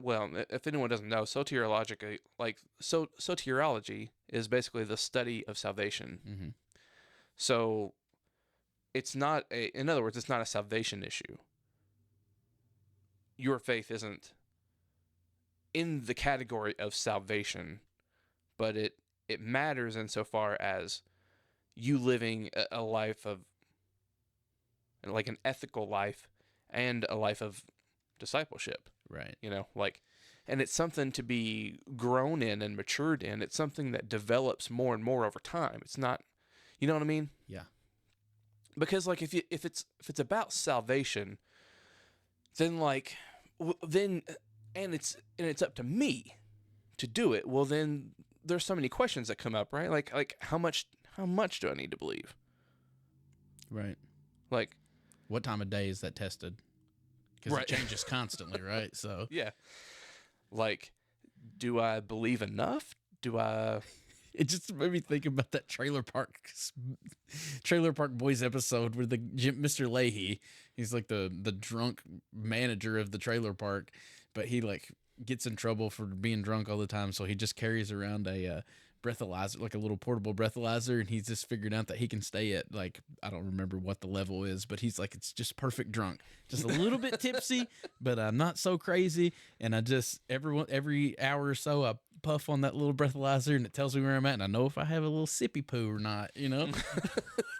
well, if anyone doesn't know, soteriology is basically the study of salvation. Mm-hmm. So, it's not in other words, it's not a salvation issue. Your faith isn't in the category of salvation, but it matters insofar as you living a life of, like, an ethical life and a life of discipleship. Right. And it's something to be grown in and matured in. It's something that develops more and more over time. It's not, you know what I mean? Yeah. Because like if it's about salvation, then it's up to me to do it. Well, then there's so many questions that come up, right? Like how much do I need to believe? Right. Like, what time of day is that tested? Because right. It changes constantly, right? So yeah. Like, do I believe enough? Do I? It just made me think about that Trailer Park Boys episode where Mr. Leahy, he's like the drunk manager of the trailer park, but he like gets in trouble for being drunk all the time, so he just carries around a breathalyzer, like a little portable breathalyzer, and he's just figured out that he can stay at, like, I don't remember what the level is, but he's like, it's just perfect drunk, just a little bit tipsy, but I'm not so crazy, and I just every hour or so I puff on that little breathalyzer and it tells me where I'm at, and I know if I have a little sippy poo or not,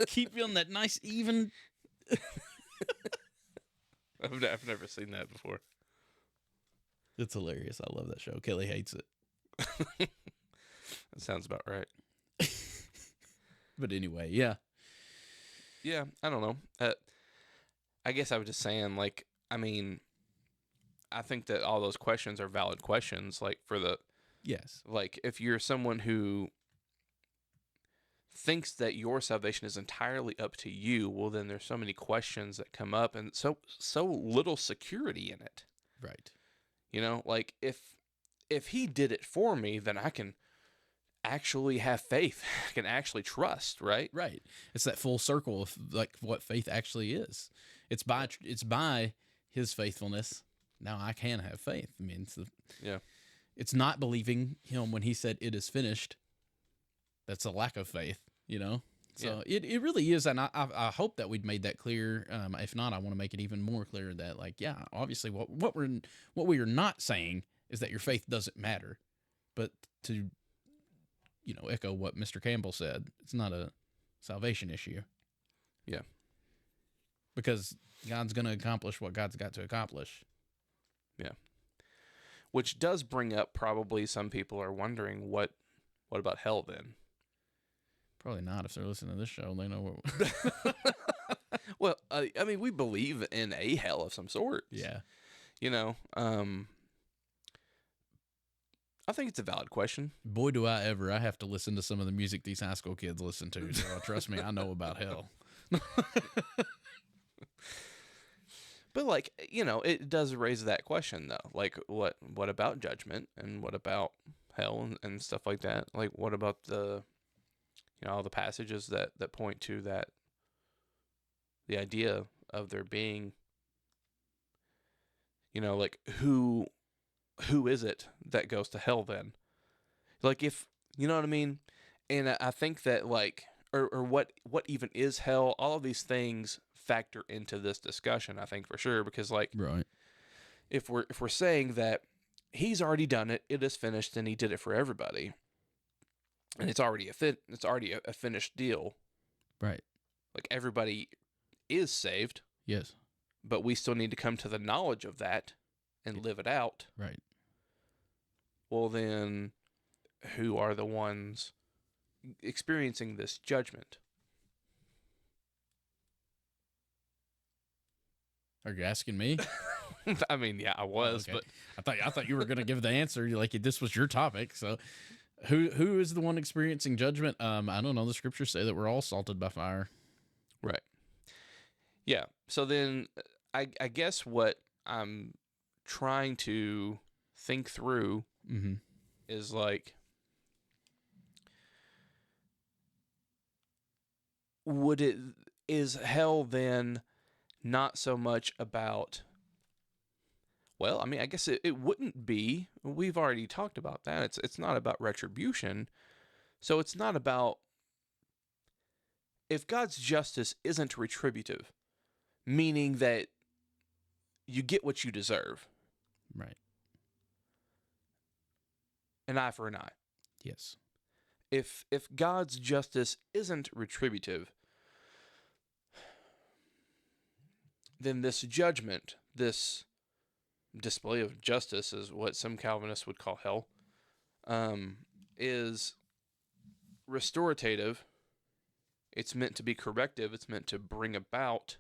keep you on that nice even. I've never seen that before. It's hilarious. I love that show. Kelly hates it. That sounds about right. But anyway, yeah. Yeah, I don't know. I guess I was just saying, like, I mean, I think that all those questions are valid questions. Like, yes. Like, if you're someone who thinks that your salvation is entirely up to you, well, then there's so many questions that come up and so little security in it. Right. Like, if he did it for me, then I can actually have faith. I can actually trust, right? Right. It's that full circle of like what faith actually is. It's by his faithfulness. Now I can have faith. I mean, it's not believing him when he said it is finished. That's a lack of faith, So it really is, and I hope that we'd made that clear. If not, I want to make it even more clear that, like, yeah, obviously what we are not saying is that your faith doesn't matter, but to echo what Mr. Campbell said, it's not a salvation issue. Yeah, because God's going to accomplish what God's got to accomplish. Yeah, which does bring up, probably some people are wondering what about hell then? Probably not. If they're listening to this show, they know what. Well, I mean, we believe in a hell of some sort. Yeah. I think it's a valid question. Boy, do I ever. I have to listen to some of the music these high school kids listen to. So trust me, I know about hell. But, like, it does raise that question, though. Like, what about judgment, and what about hell and stuff like that? Like, what about the passages that point to that, the idea of there being, like, who is it that goes to hell then? Like, if, you know what I mean? And I think that, like, or what even is hell? All of these things factor into this discussion, I think, for sure, because, like, right, if we're saying that he's already done it, it is finished, and he did it for everybody, and it's already a finished deal, right? Like, everybody is saved, yes, but we still need to come to the knowledge of that and live it out, right? Well, then, who are the ones experiencing this judgment. Are you asking me? I mean, yeah, I was, Okay. but I thought you were going to give the answer. Like this was your topic. So, who is the one experiencing judgment? I don't know. The scriptures say that we're all salted by fire. right. Yeah. So then I guess what I'm trying to think through Mm-hmm. is like, is hell then not so much about, well, I mean, I guess it wouldn't be. We've already talked about that. It's not about retribution. So it's not about, if God's justice isn't retributive, meaning that you get what you deserve, Right. an eye for an eye. Yes. If God's justice isn't retributive, then this judgment, this display of justice, is what some Calvinists would call hell, is restorative. It's meant to be corrective. It's meant to bring about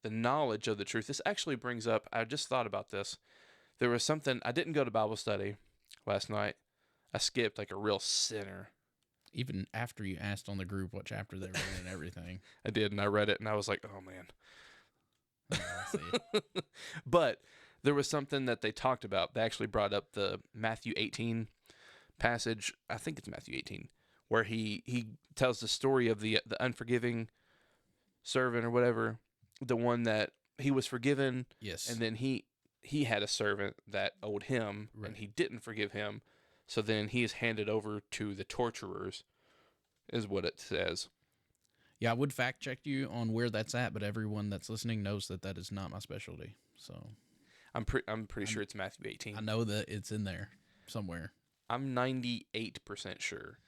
the knowledge of the truth. This actually brings up, I just thought about this. There was something, I didn't go to Bible study last night. I skipped like a real sinner. Even after you asked on the group what chapter they were in and everything. I did, and I read it, and I was like, oh, man. I see. But there was something that they talked about. They actually brought up the Matthew 18 passage. I think it's Matthew 18, where he tells the story of the unforgiving servant or whatever, the one that he was forgiven. Yes. And then he had a servant that owed him, Right. and he didn't forgive him. So then he is handed over to the torturers, is what it says. Yeah, I would fact check you on where that's at, but everyone that's listening knows that that is not my specialty. So I'm pretty sure it's Matthew 18. I know that it's in there somewhere. I'm 98% sure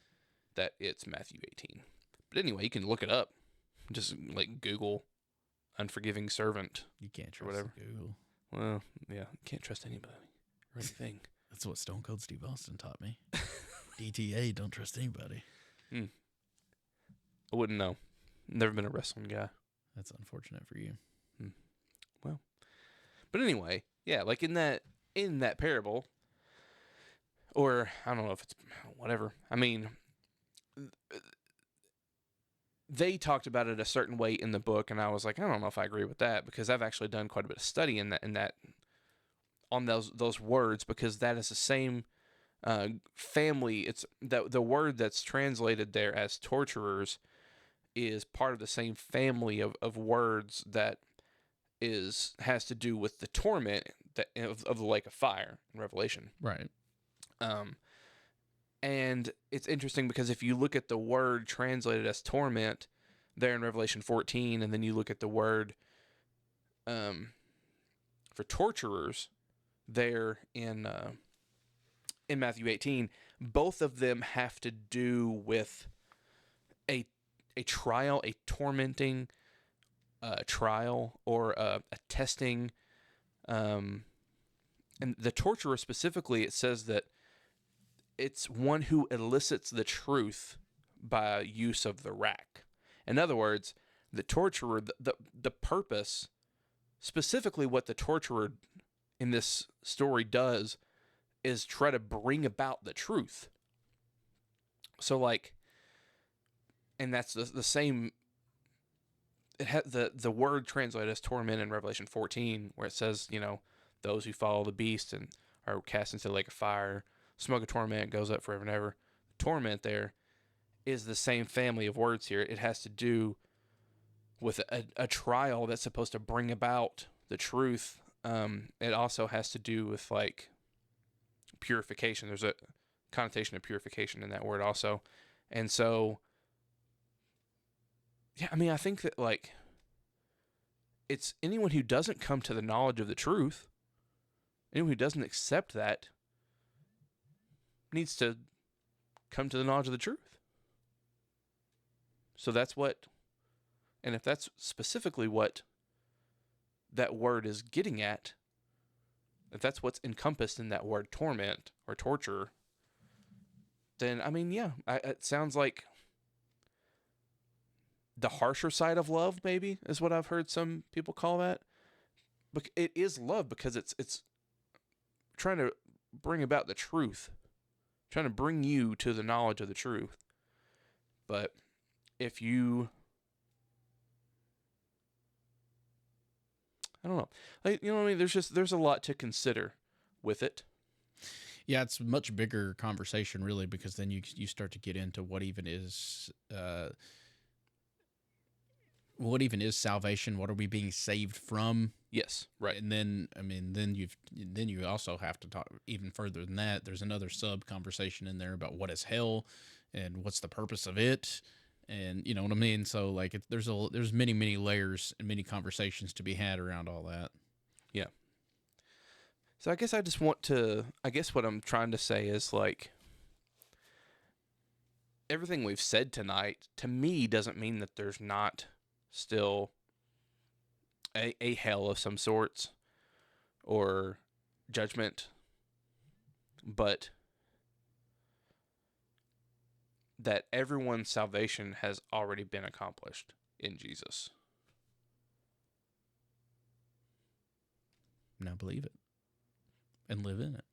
that it's Matthew 18. But anyway, you can look it up. Just like Google unforgiving servant. You can't or trust whatever. Google. Well, yeah, can't trust anybody or anything. That's what Stone Cold Steve Austin taught me. DTA, don't trust anybody. I wouldn't know. Never been a wrestling guy. That's unfortunate for you. Well, but anyway, yeah, like in that parable, or I don't know if it's whatever. I mean, they talked about it a certain way in the book, and I was like, I don't know if I agree with that, because I've actually done quite a bit of study in that on those words, because that is the same family. It's the word that's translated there as torturers is part of the same family of words that has to do with the torment of the lake of fire in Revelation. Right. And it's interesting because if you look at the word translated as torment there in Revelation 14, and then you look at the word for torturers there in Matthew 18, both of them have to do with a trial, a tormenting trial, or a testing. And the torturer specifically, it says that it's one who elicits the truth by use of the rack. In other words, the torturer, the purpose, specifically what the torturer in this story does, is try to bring about the truth. So like, and that's the same. It had the word translated as torment in Revelation 14, where it says, those who follow the beast and are cast into the lake of fire, smoke of torment goes up forever and ever. Torment there is the same family of words here. It has to do with a trial that's supposed to bring about the truth. It also has to do with like purification. There's a connotation of purification in that word also. And so, yeah, I mean, I think that like it's anyone who doesn't come to the knowledge of the truth, anyone who doesn't accept that, needs to come to the knowledge of the truth. So that's what, and if that's specifically what that word is getting at, if that's what's encompassed in that word torment or torture, then I mean, yeah, it sounds like the harsher side of love, maybe, is what I've heard some people call that. But it is love because it's trying to bring about the truth, trying to bring you to the knowledge of the truth. But if you, I don't know, like, you know what I mean? There's a lot to consider with it. Yeah, it's a much bigger conversation, really, because then you start to get into what even is salvation? What are we being saved from? Yes, right. And then, I mean, then you also have to talk even further than that. There's another sub conversation in there about what is hell and what's the purpose of it, and you know what I mean. So like, there's many layers and many conversations to be had around all that. Yeah. So I guess I guess what I'm trying to say is like, everything we've said tonight to me doesn't mean that there's not still a hell of some sorts or judgment, but that everyone's salvation has already been accomplished in Jesus. Now believe it and live in it.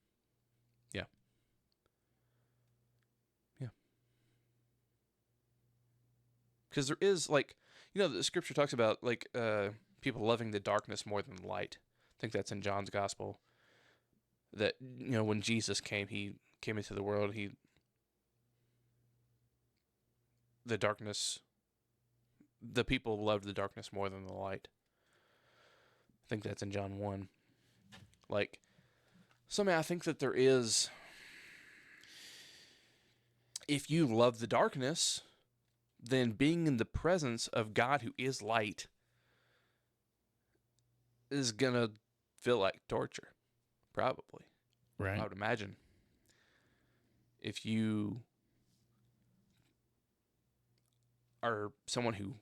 Yeah. Yeah. Because there is, like, you know, the scripture talks about, like, people loving the darkness more than the light. I think that's in John's gospel. That, you know, when Jesus came, he came into the world, the people loved the darkness more than the light. I think that's in John 1. Like, somehow I think that there is, if you love the darkness, then being in the presence of God who is light is going to feel like torture, probably. Right. I would imagine. If you are someone who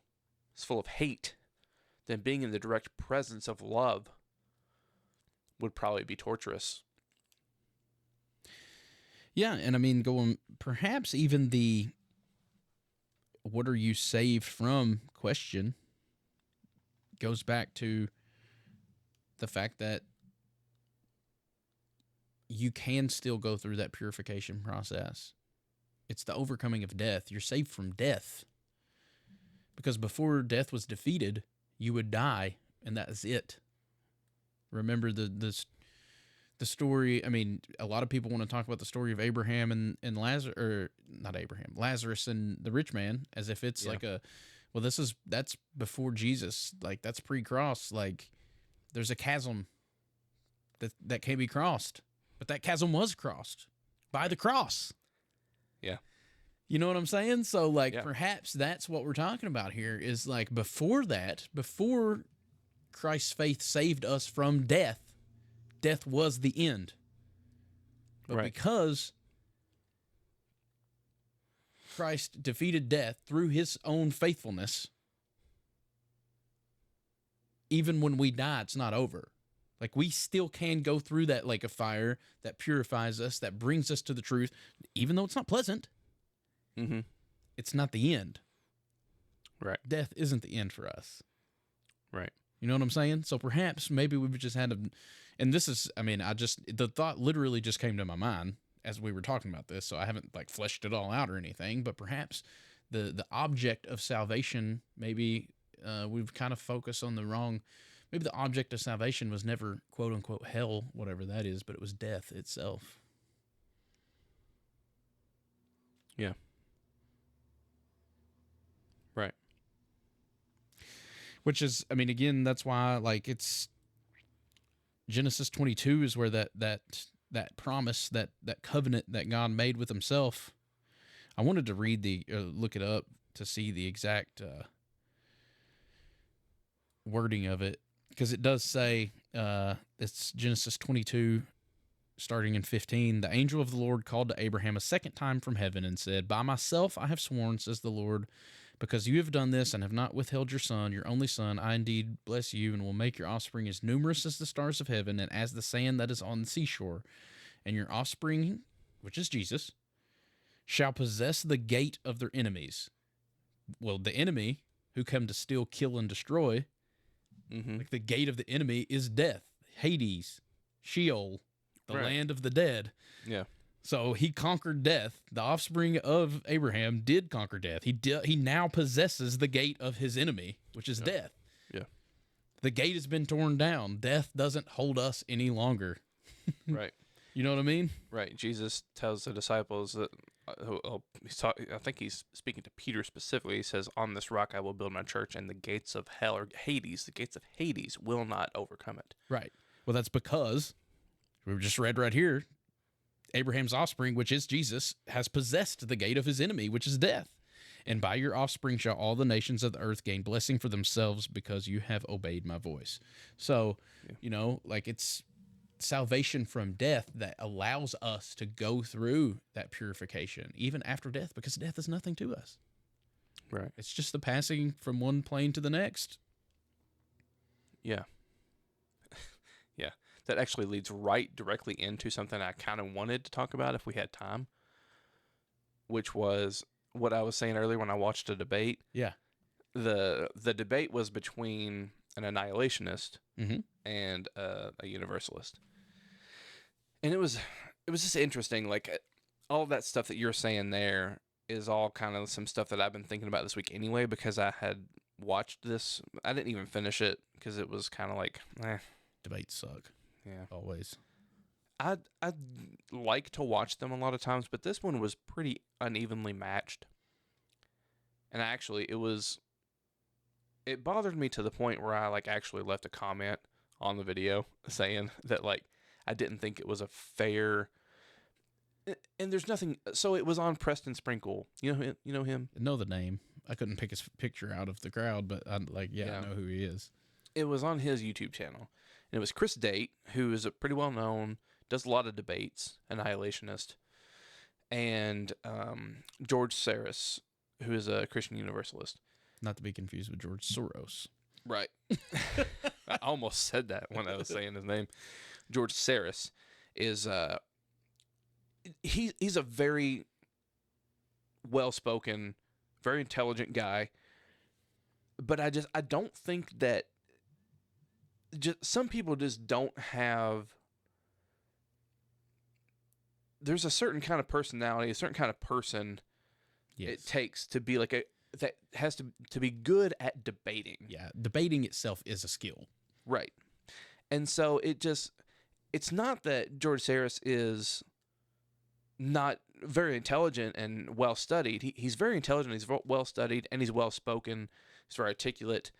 is full of hate, then being in the direct presence of love would probably be torturous. Yeah, and I mean, going perhaps even the "what are you saved from" question goes back to the fact that you can still go through that purification process. It's the overcoming of death. You're saved from death. Because before death was defeated, you would die, and that is it. Remember the story. I mean, a lot of people want to talk about the story of Abraham and Lazarus, or not Abraham, Lazarus and the rich man, as if it's like well, that's before Jesus. Like, that's pre-cross. Like, there's a chasm that can be crossed, but that chasm was crossed by the cross. Yeah. You know what I'm saying? So, like, Yeah. perhaps that's what we're talking about here is, like, before Christ's faith saved us from death, death was the end. But Right. because Christ defeated death through his own faithfulness, even when we die, it's not over. Like, we still can go through that lake of fire that purifies us, that brings us to the truth, even though it's not pleasant. Mm-hmm. It's not the end. Right. Death isn't the end for us. Right. You know what I'm saying? So perhaps maybe we've just had and this is, I mean, the thought literally just came to my mind as we were talking about this, so I haven't like fleshed it all out or anything, but perhaps the object of salvation, maybe we've kind of focused on the wrong, maybe the object of salvation was never quote unquote hell, whatever that is, but it was death itself. Yeah. Right. Which is, I mean, again, that's why, like, it's Genesis 22 is where that promise, that covenant that God made with himself. I wanted to read look it up to see the exact wording of it, because it does say, it's Genesis 22, starting in 15. The angel of the Lord called to Abraham a second time from heaven and said, "By myself I have sworn, says the Lord, because you have done this and have not withheld your son, your only son, I indeed bless you and will make your offspring as numerous as the stars of heaven and as the sand that is on the seashore. And your offspring, which is Jesus, shall possess the gate of their enemies. Well, the enemy who come to steal, kill, and destroy, Mm-hmm. like the gate of the enemy is death, Hades, Sheol, the Right. land of the dead. Yeah. So he conquered death. The offspring of Abraham did conquer death. He now possesses the gate of his enemy, which is death. Yeah. The gate has been torn down. Death doesn't hold us any longer. Right. You know what I mean? Right. Jesus tells the disciples that I think he's speaking to Peter specifically. He says, "On this rock I will build my church, and the gates of hell or Hades, the gates of Hades, will not overcome it." Right. Well, that's because we just read right here, Abraham's offspring, which is Jesus, has possessed the gate of his enemy, which is death. And by your offspring shall all the nations of the earth gain blessing for themselves because you have obeyed my voice. So, like it's salvation from death that allows us to go through that purification, even after death, because death is nothing to us. Right. It's just the passing from one plane to the next. Yeah. Yeah. That actually leads right directly into something I kind of wanted to talk about if we had time, which was what I was saying earlier when I watched a debate. Yeah. The debate was between an annihilationist Mm-hmm. and a universalist. And it was just interesting. Like, all that stuff that you're saying there is all kind of some stuff that I've been thinking about this week anyway, because I had watched this. I didn't even finish it because it was kind of like, Debates suck. yeah. Always. I'd like to watch them a lot of times, but this one was pretty unevenly matched. And actually, it bothered me to the point where I actually left a comment on the video saying that I didn't think it was a fair. And there's nothing. So it was on Preston Sprinkle. You know him. I know the name. I couldn't pick his picture out of the crowd, but I know who he is. It was on his YouTube channel. And it was Chris Date, who is a pretty well known, does a lot of debates, annihilationist, and George Saris, who is a Christian Universalist. Not to be confused with George Soros. Right. I almost said that when I was saying his name. George Saris is he's a very well-spoken, very intelligent guy, but I don't think that some people just don't have. There's a certain kind of personality, a certain kind of person it takes to be that has to be good at debating. Yeah, debating itself is a skill. Right. And so it's not that George Saris is not very intelligent and well studied. He's very intelligent, he's well studied, and he's well spoken. He's very articulate.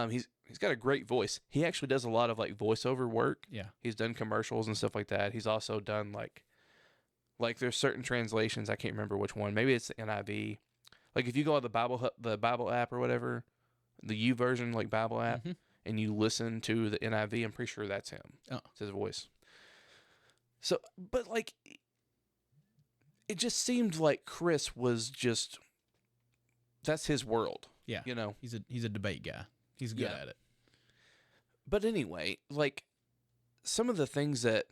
He's got a great voice. He actually does a lot of voiceover work. Yeah. He's done commercials and stuff like that. He's also done like there's certain translations, I can't remember which one. Maybe it's the NIV. Like if you go on the Bible app or whatever, the U version Bible app, and you listen to the NIV, I'm pretty sure that's him. Oh. It's his voice. So, but it just seemed like Chris was just, that's his world. Yeah. He's a debate guy. He's good at it. But anyway, some of the things that,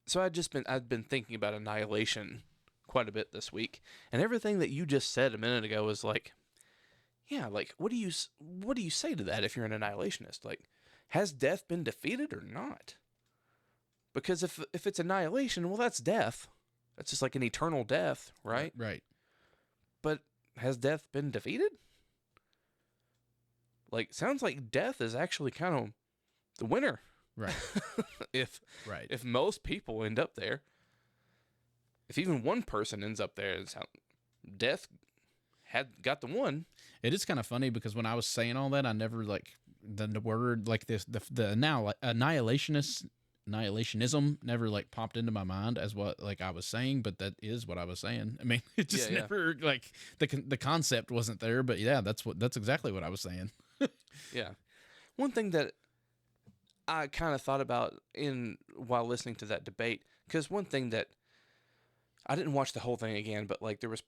so I've been thinking about annihilation quite a bit this week, and everything that you just said a minute ago was what do you say to that if you're an annihilationist? Has death been defeated or not? Because if it's annihilation, well, that's death. That's just like an eternal death, right? Right. But has death been defeated? Sounds like death is actually kind of the winner. Right. If most people end up there, if even one person ends up there, death got the one. It is kind of funny because when I was saying all that, I never the word annihilationism never popped into my mind as what I was saying, but that is what I was saying. I mean, it just never the concept wasn't there, but yeah, that's exactly what I was saying. Yeah. One thing that I kind of thought about while listening to that debate, because one thing that I didn't watch the whole thing again, but there was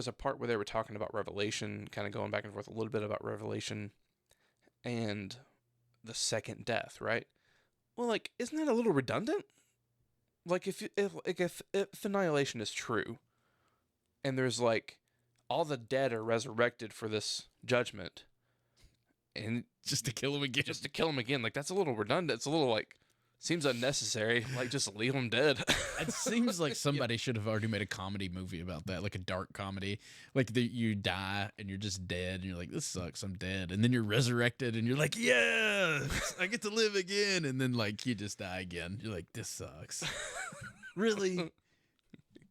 a part where they were talking about Revelation, kind of going back and forth a little bit about Revelation and the second death, right? Well, isn't that a little redundant? If annihilation is true, and there's like all the dead are resurrected for this judgment, and Just to kill him again. just to kill them again. Like, that's a little redundant. It's a little like seems unnecessary. Like, just leave them dead. It seems like somebody should have already made a comedy movie about that, like a dark comedy. Like you die and you're just dead, and you're like, this sucks, I'm dead. And then you're resurrected, and you're like, yeah, I get to live again. And then like you just die again. You're like, this sucks. Really?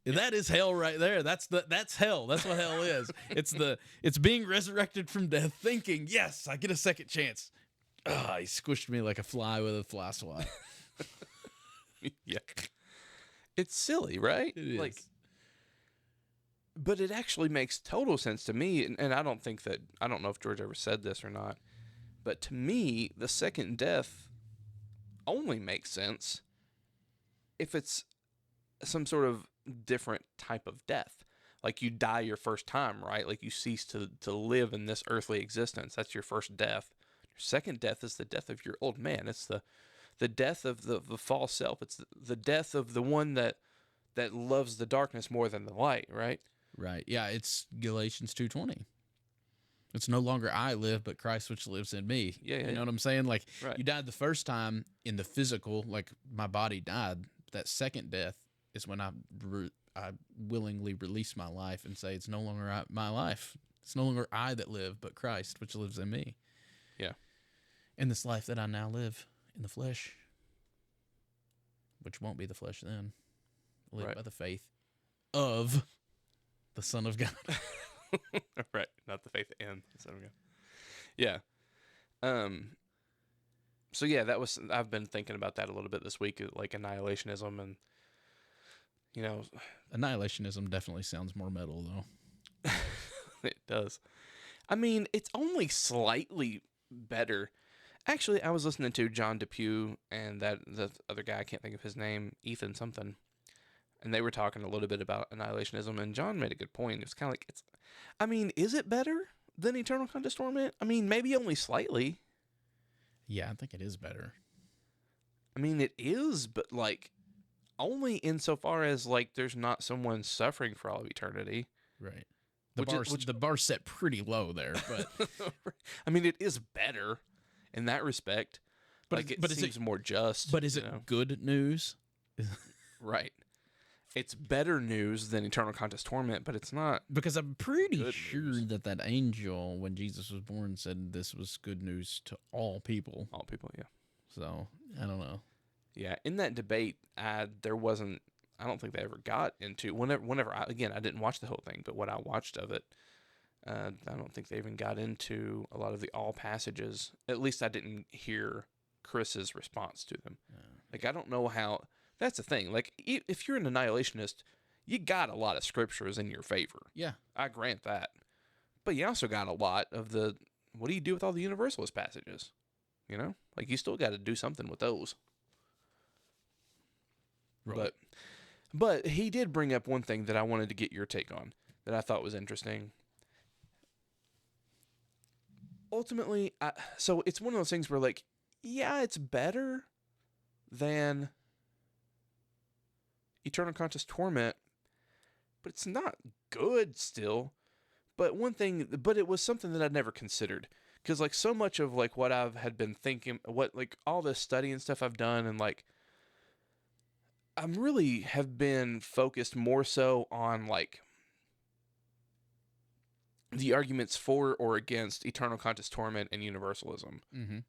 And that is hell right there. That's hell. That's what hell is. It's being resurrected from death, thinking, yes, I get a second chance. Ah, he squished me like a fly with a fly swat. Yeah. It's silly, right? It is. Like, but it actually makes total sense to me, and I don't know if George ever said this or not, but to me, the second death only makes sense if it's some sort of different type of death. Like, you die your first time, right? Like, you cease to live in this earthly existence. That's your first death. Your second death is the death of your old man. It's the death of the false self. It's the death of the one that loves the darkness more than the light, right? Right. Yeah, it's Galatians 2:20. It's no longer I live, but Christ which lives in me. Yeah, You know what I'm saying? Like, Right. you died the first time in the physical, like my body died. That second death is when I willingly release my life and say, it's no longer my life. It's no longer I that live, but Christ which lives in me. Yeah. And this life that I now live in the flesh, which won't be the flesh then, live Right. by the faith of the Son of God. Right. Not the faith in the Son of God. Yeah. So yeah, I've been thinking about that a little bit this week, like annihilationism, and Annihilationism definitely sounds more metal, though. it does. I mean, it's only slightly better. Actually, I was listening to John Depew and the other guy, I can't think of his name, Ethan something, and they were talking a little bit about annihilationism, and John made a good point. It's kind of like, I mean, is it better than eternal contest torment? I mean, maybe only slightly. Yeah, I think it is better. I mean, it is, but like only insofar as like there's not someone suffering for all of eternity. Right. The bar's set pretty low there, but I mean, it is better in that respect. But Like, is seems more just. But is it good news? Right. It's better news than eternal contest torment, but it's not. Because I'm pretty Good sure news. that angel, when Jesus was born, said this was good news to all people. All people, yeah. So I don't know. Yeah, in that debate, there wasn't. I don't think they ever got into whenever I didn't watch the whole thing, but what I watched of it, I don't think they even got into a lot of the all passages. At least I didn't hear Chris's response to them. Like, I don't know how. That's the thing. Like, if you're an annihilationist, you got a lot of scriptures in your favor. Yeah. I grant that, but you also got a lot of the. What do you do with all the universalist passages? You know, like, you still got to do something with those. Right. But he did bring up one thing that I wanted to get your take on that I thought was interesting. Ultimately, so it's one of those things where, like, yeah, it's better than eternal contest torment, but it's not good still. But it was something that I'd never considered, because like so much of like what I've had been thinking, what like all this study and stuff I've done, and like I'm really have been focused more so on like the arguments for or against eternal contest torment and universalism,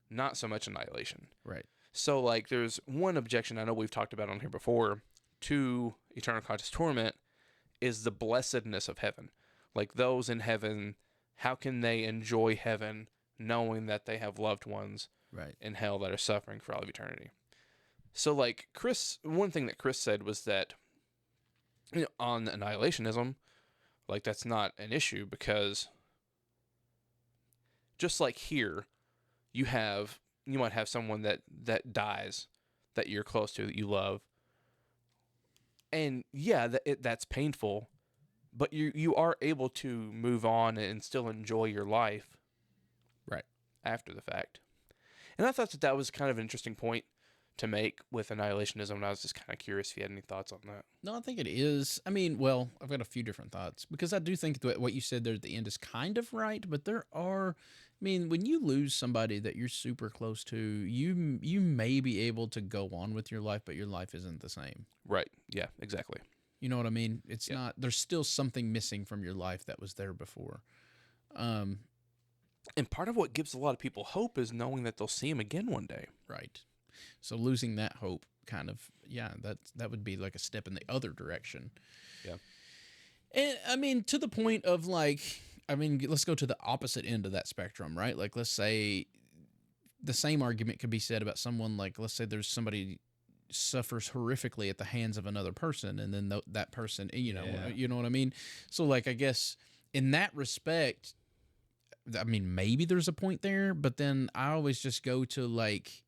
not so much annihilation. Right. So like there's one objection I know we've talked about on here before to eternal contest torment is the blessedness of heaven. Like, those in heaven, how can they enjoy heaven knowing that they have loved ones in hell that are suffering for all of eternity? So like one thing that Chris said was that, you know, on annihilationism, like, that's not an issue, because just like here, you might have someone that dies that you're close to, that you love, and yeah, that's painful, but you are able to move on and still enjoy your life right after the fact. And I thought that was kind of an interesting point to make with annihilationism, and I was just kind of curious if you had any thoughts on that. No, I think it is. I mean, well, I've got a few different thoughts because I do think that what you said there at the end is kind of right, but there are. I mean, when you lose somebody that you're super close to, you may be able to go on with your life, but your life isn't the same. Right. Yeah, exactly. You know what I mean? It's Yeah. not. There's still something missing from your life that was there before. And part of what gives a lot of people hope is knowing that they'll see him again one day. Right. So losing that hope kind of, yeah, that would be like a step in the other direction. Yeah. And I mean, to the point of like, I mean, let's go to the opposite end of that spectrum, right? Like, let's say the same argument could be said about someone like, let's say there's somebody suffers horrifically at the hands of another person, and then that person, you know, Yeah. you know what I mean? So like, I guess in that respect, I mean, maybe there's a point there, but then I always just go to like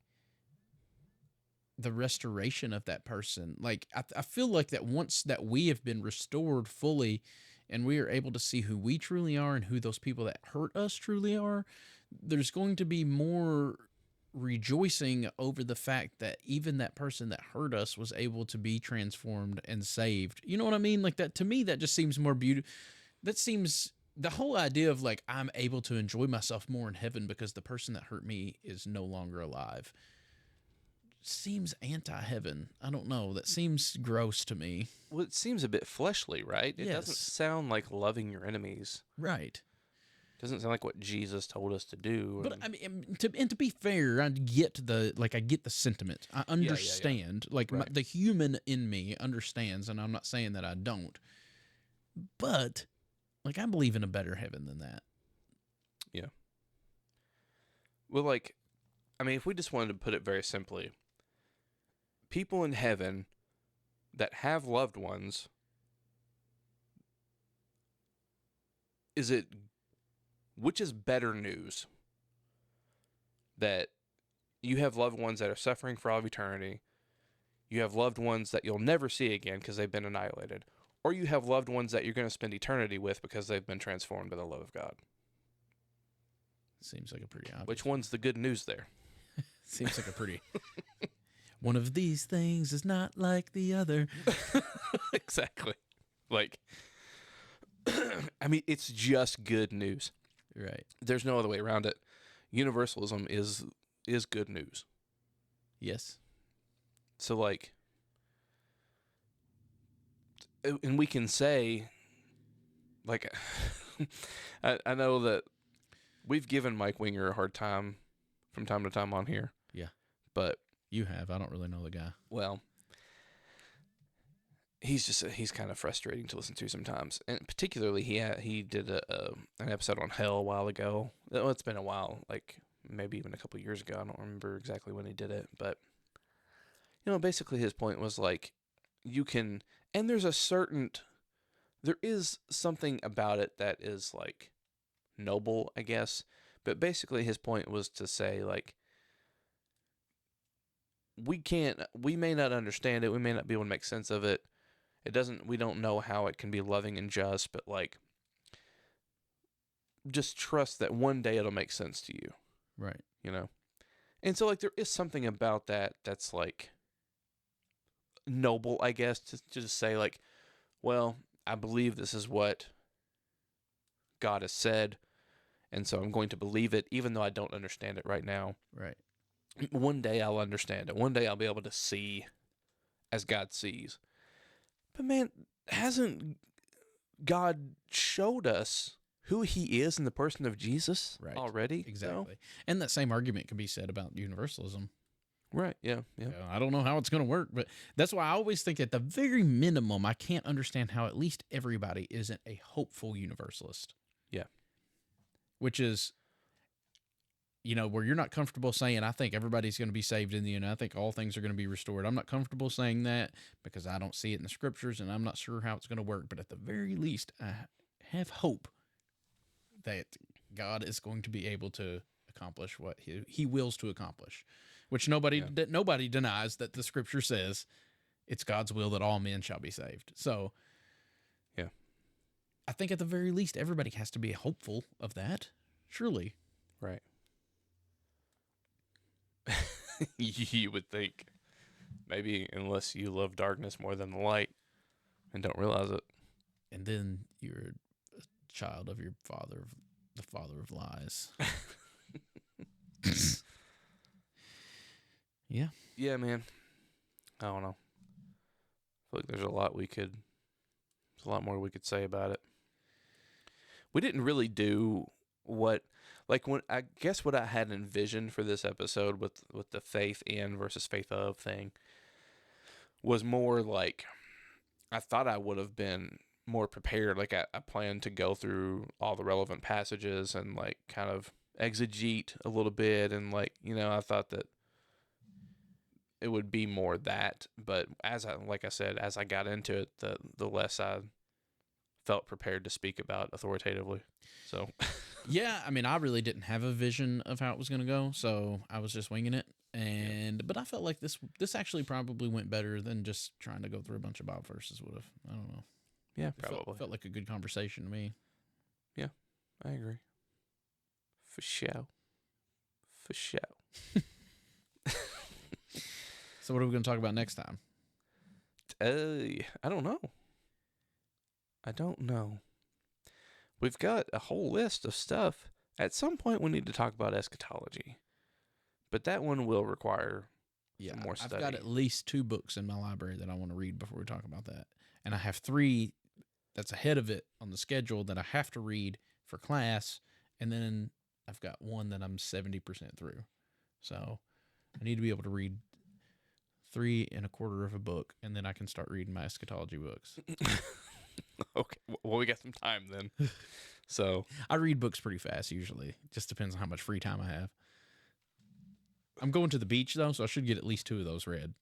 the restoration of that person. Like, I feel like that once that we have been restored fully and we are able to see who we truly are and who those people that hurt us truly are, there's going to be more rejoicing over the fact that even that person that hurt us was able to be transformed and saved. You know what I mean? Like, that to me, that just seems more beautiful. That seems the whole idea of like, I'm able to enjoy myself more in heaven because the person that hurt me is no longer alive, seems anti-heaven. I don't know. That seems gross to me. Well, it seems a bit fleshly, right? It doesn't Yes. sound like loving your enemies. Right. Doesn't sound like what Jesus told us to do. But I mean, to be fair, I get the sentiment. I understand. Like, Right. the human in me understands, and I'm not saying that I don't. But like, I believe in a better heaven than that. Well, like, I mean, if we just wanted to put it very simply, people in heaven that have loved ones, which is better news? That you have loved ones that are suffering for all of eternity, you have loved ones that you'll never see again because they've been annihilated, or you have loved ones that you're going to spend eternity with because they've been transformed by the love of God. Seems like a pretty obvious. Which one's the good news there? Seems like a pretty. One of these things is not like the other. Exactly. Like, I mean, it's just good news. Right. There's no other way around it. Universalism is good news. Yes. So, like, and we can say, like, I know that we've given Mike Winger a hard time from time to time on here. Yeah. But You have. I don't really know the guy. well, he's kind of frustrating to listen to sometimes, and particularly he did an episode on hell a while ago. Well, it's been a while, like maybe even a couple years ago. I don't remember exactly when he did it, but basically his point was like, you can, and there is something about it that is like noble, I guess. But basically his point was to say, like, we may not understand it, we may not be able to make sense of it. We don't know how it can be loving and just, but like, just trust that one day it'll make sense to you. Right. And so like, there is something about that that's like noble, I guess, to just say like, well, I believe this is what God has said, and so I'm going to believe it, even though I don't understand it right now. Right. One day I'll understand it. One day I'll be able to see as God sees. But man, hasn't God showed us who he is in the person of Jesus already? Exactly. And that same argument can be said about universalism. Right. Yeah. I don't know how it's going to work, but that's why I always think at the very minimum, I can't understand how at least everybody isn't a hopeful universalist. Yeah. Which is, where you're not comfortable saying, I think everybody's going to be saved in the end. I think all things are going to be restored. I'm not comfortable saying that because I don't see it in the scriptures and I'm not sure how it's going to work. But at the very least, I have hope that God is going to be able to accomplish what he wills to accomplish, which nobody denies that the scripture says it's God's will that all men shall be saved. So yeah, I think at the very least, everybody has to be hopeful of that. Surely. Right. You would think. Maybe unless you love darkness more than the light and don't realize it. And then you're a child of your father, the father of lies. Yeah. Yeah, man. I don't know. I feel like there's a lot more we could say about it. We didn't really do what, like, when I guess what I had envisioned for this episode with the faith in versus faith of thing was more like, I thought I would have been more prepared. Like, I planned to go through all the relevant passages and, like, kind of exegete a little bit. And, like, I thought that it would be more that. But like I said, as I got into it, the less I felt prepared to speak about authoritatively. So, yeah, I mean, I really didn't have a vision of how it was going to go, so I was just winging it. But I felt like this actually probably went better than just trying to go through a bunch of Bible verses would have. I don't know. yeah, It probably. felt like a good conversation to me. Yeah, I agree. For sure. For sure. So what are we going to talk about next time? I don't know. We've got a whole list of stuff. At some point, we need to talk about eschatology, but that one will require some more study. I've got at least 2 books in my library that I want to read before we talk about that, and I have 3 that's ahead of it on the schedule that I have to read for class, and then I've got 1 that I'm 70% through. So I need to be able to read 3 1/4 of a book, and then I can start reading my eschatology books. Okay, well, we got some time then. So I read books pretty fast usually. Just depends on how much free time I have. I'm going to the beach though, so I should get at least 2 of those read.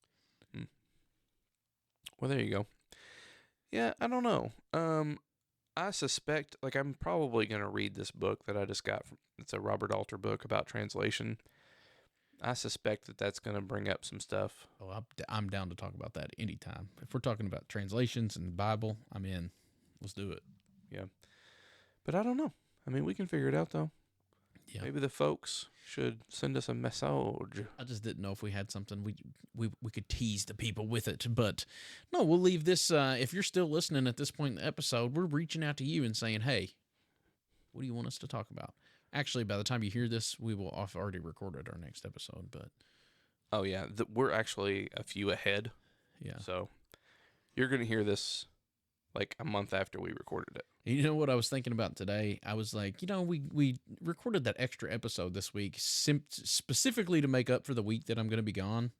Well, there you go. Yeah, I don't know. I suspect, like, I'm probably going to read this book that I just got. It's a Robert Alter book about translation. I suspect that that's going to bring up some stuff. Oh, I'm down to talk about that anytime. If we're talking about translations and the Bible, I'm in. Let's do it. Yeah. But I don't know. I mean, we can figure it out, though. Yeah. Maybe the folks should send us a message. I just didn't know if we had something we could tease the people with it. But no, we'll leave this. If you're still listening at this point in the episode, we're reaching out to you and saying, hey, what do you want us to talk about? Actually, by the time you hear this, we will have already recorded our next episode. But oh, yeah. We're actually a few ahead. yeah. So you're going to hear this like a month after we recorded it. You know what I was thinking about today? I was like, we recorded that extra episode this week specifically to make up for the week that I'm going to be gone.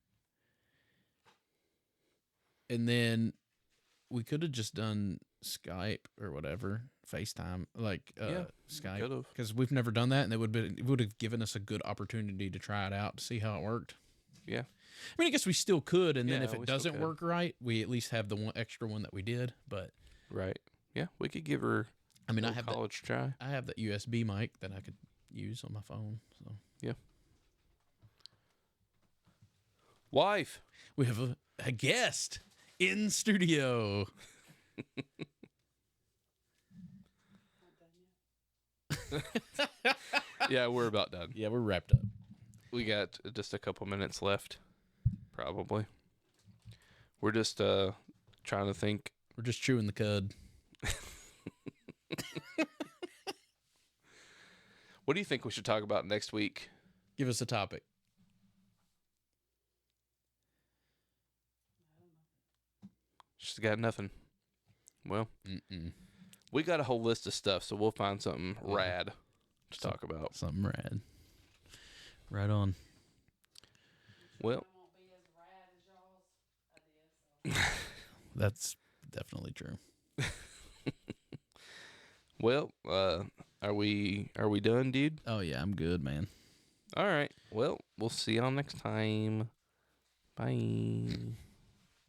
And then we could have just done Skype or whatever, FaceTime, like Skype, because we've never done that, and it would have given us a good opportunity to try it out to see how it worked. Yeah. I mean, I guess we still could, and then if it we doesn't work right, we at least have the one extra one that we did. But right. Yeah, we could give her I have college try. I have that USB mic that I could use on my phone. So yeah. Wife, we have a guest in studio. Yeah, we're about done. Yeah, we're wrapped up. We got just a couple minutes left, probably. We're just trying to think. We're just chewing the cud. What do you think we should talk about next week? Give us a topic. She's got nothing. Well, we got a whole list of stuff, so we'll find something rad to talk about. Something rad. Right on. Well, that's definitely true. Well, are we done, dude? Oh yeah, I'm good, man. All right. Well, we'll see y'all next time. Bye.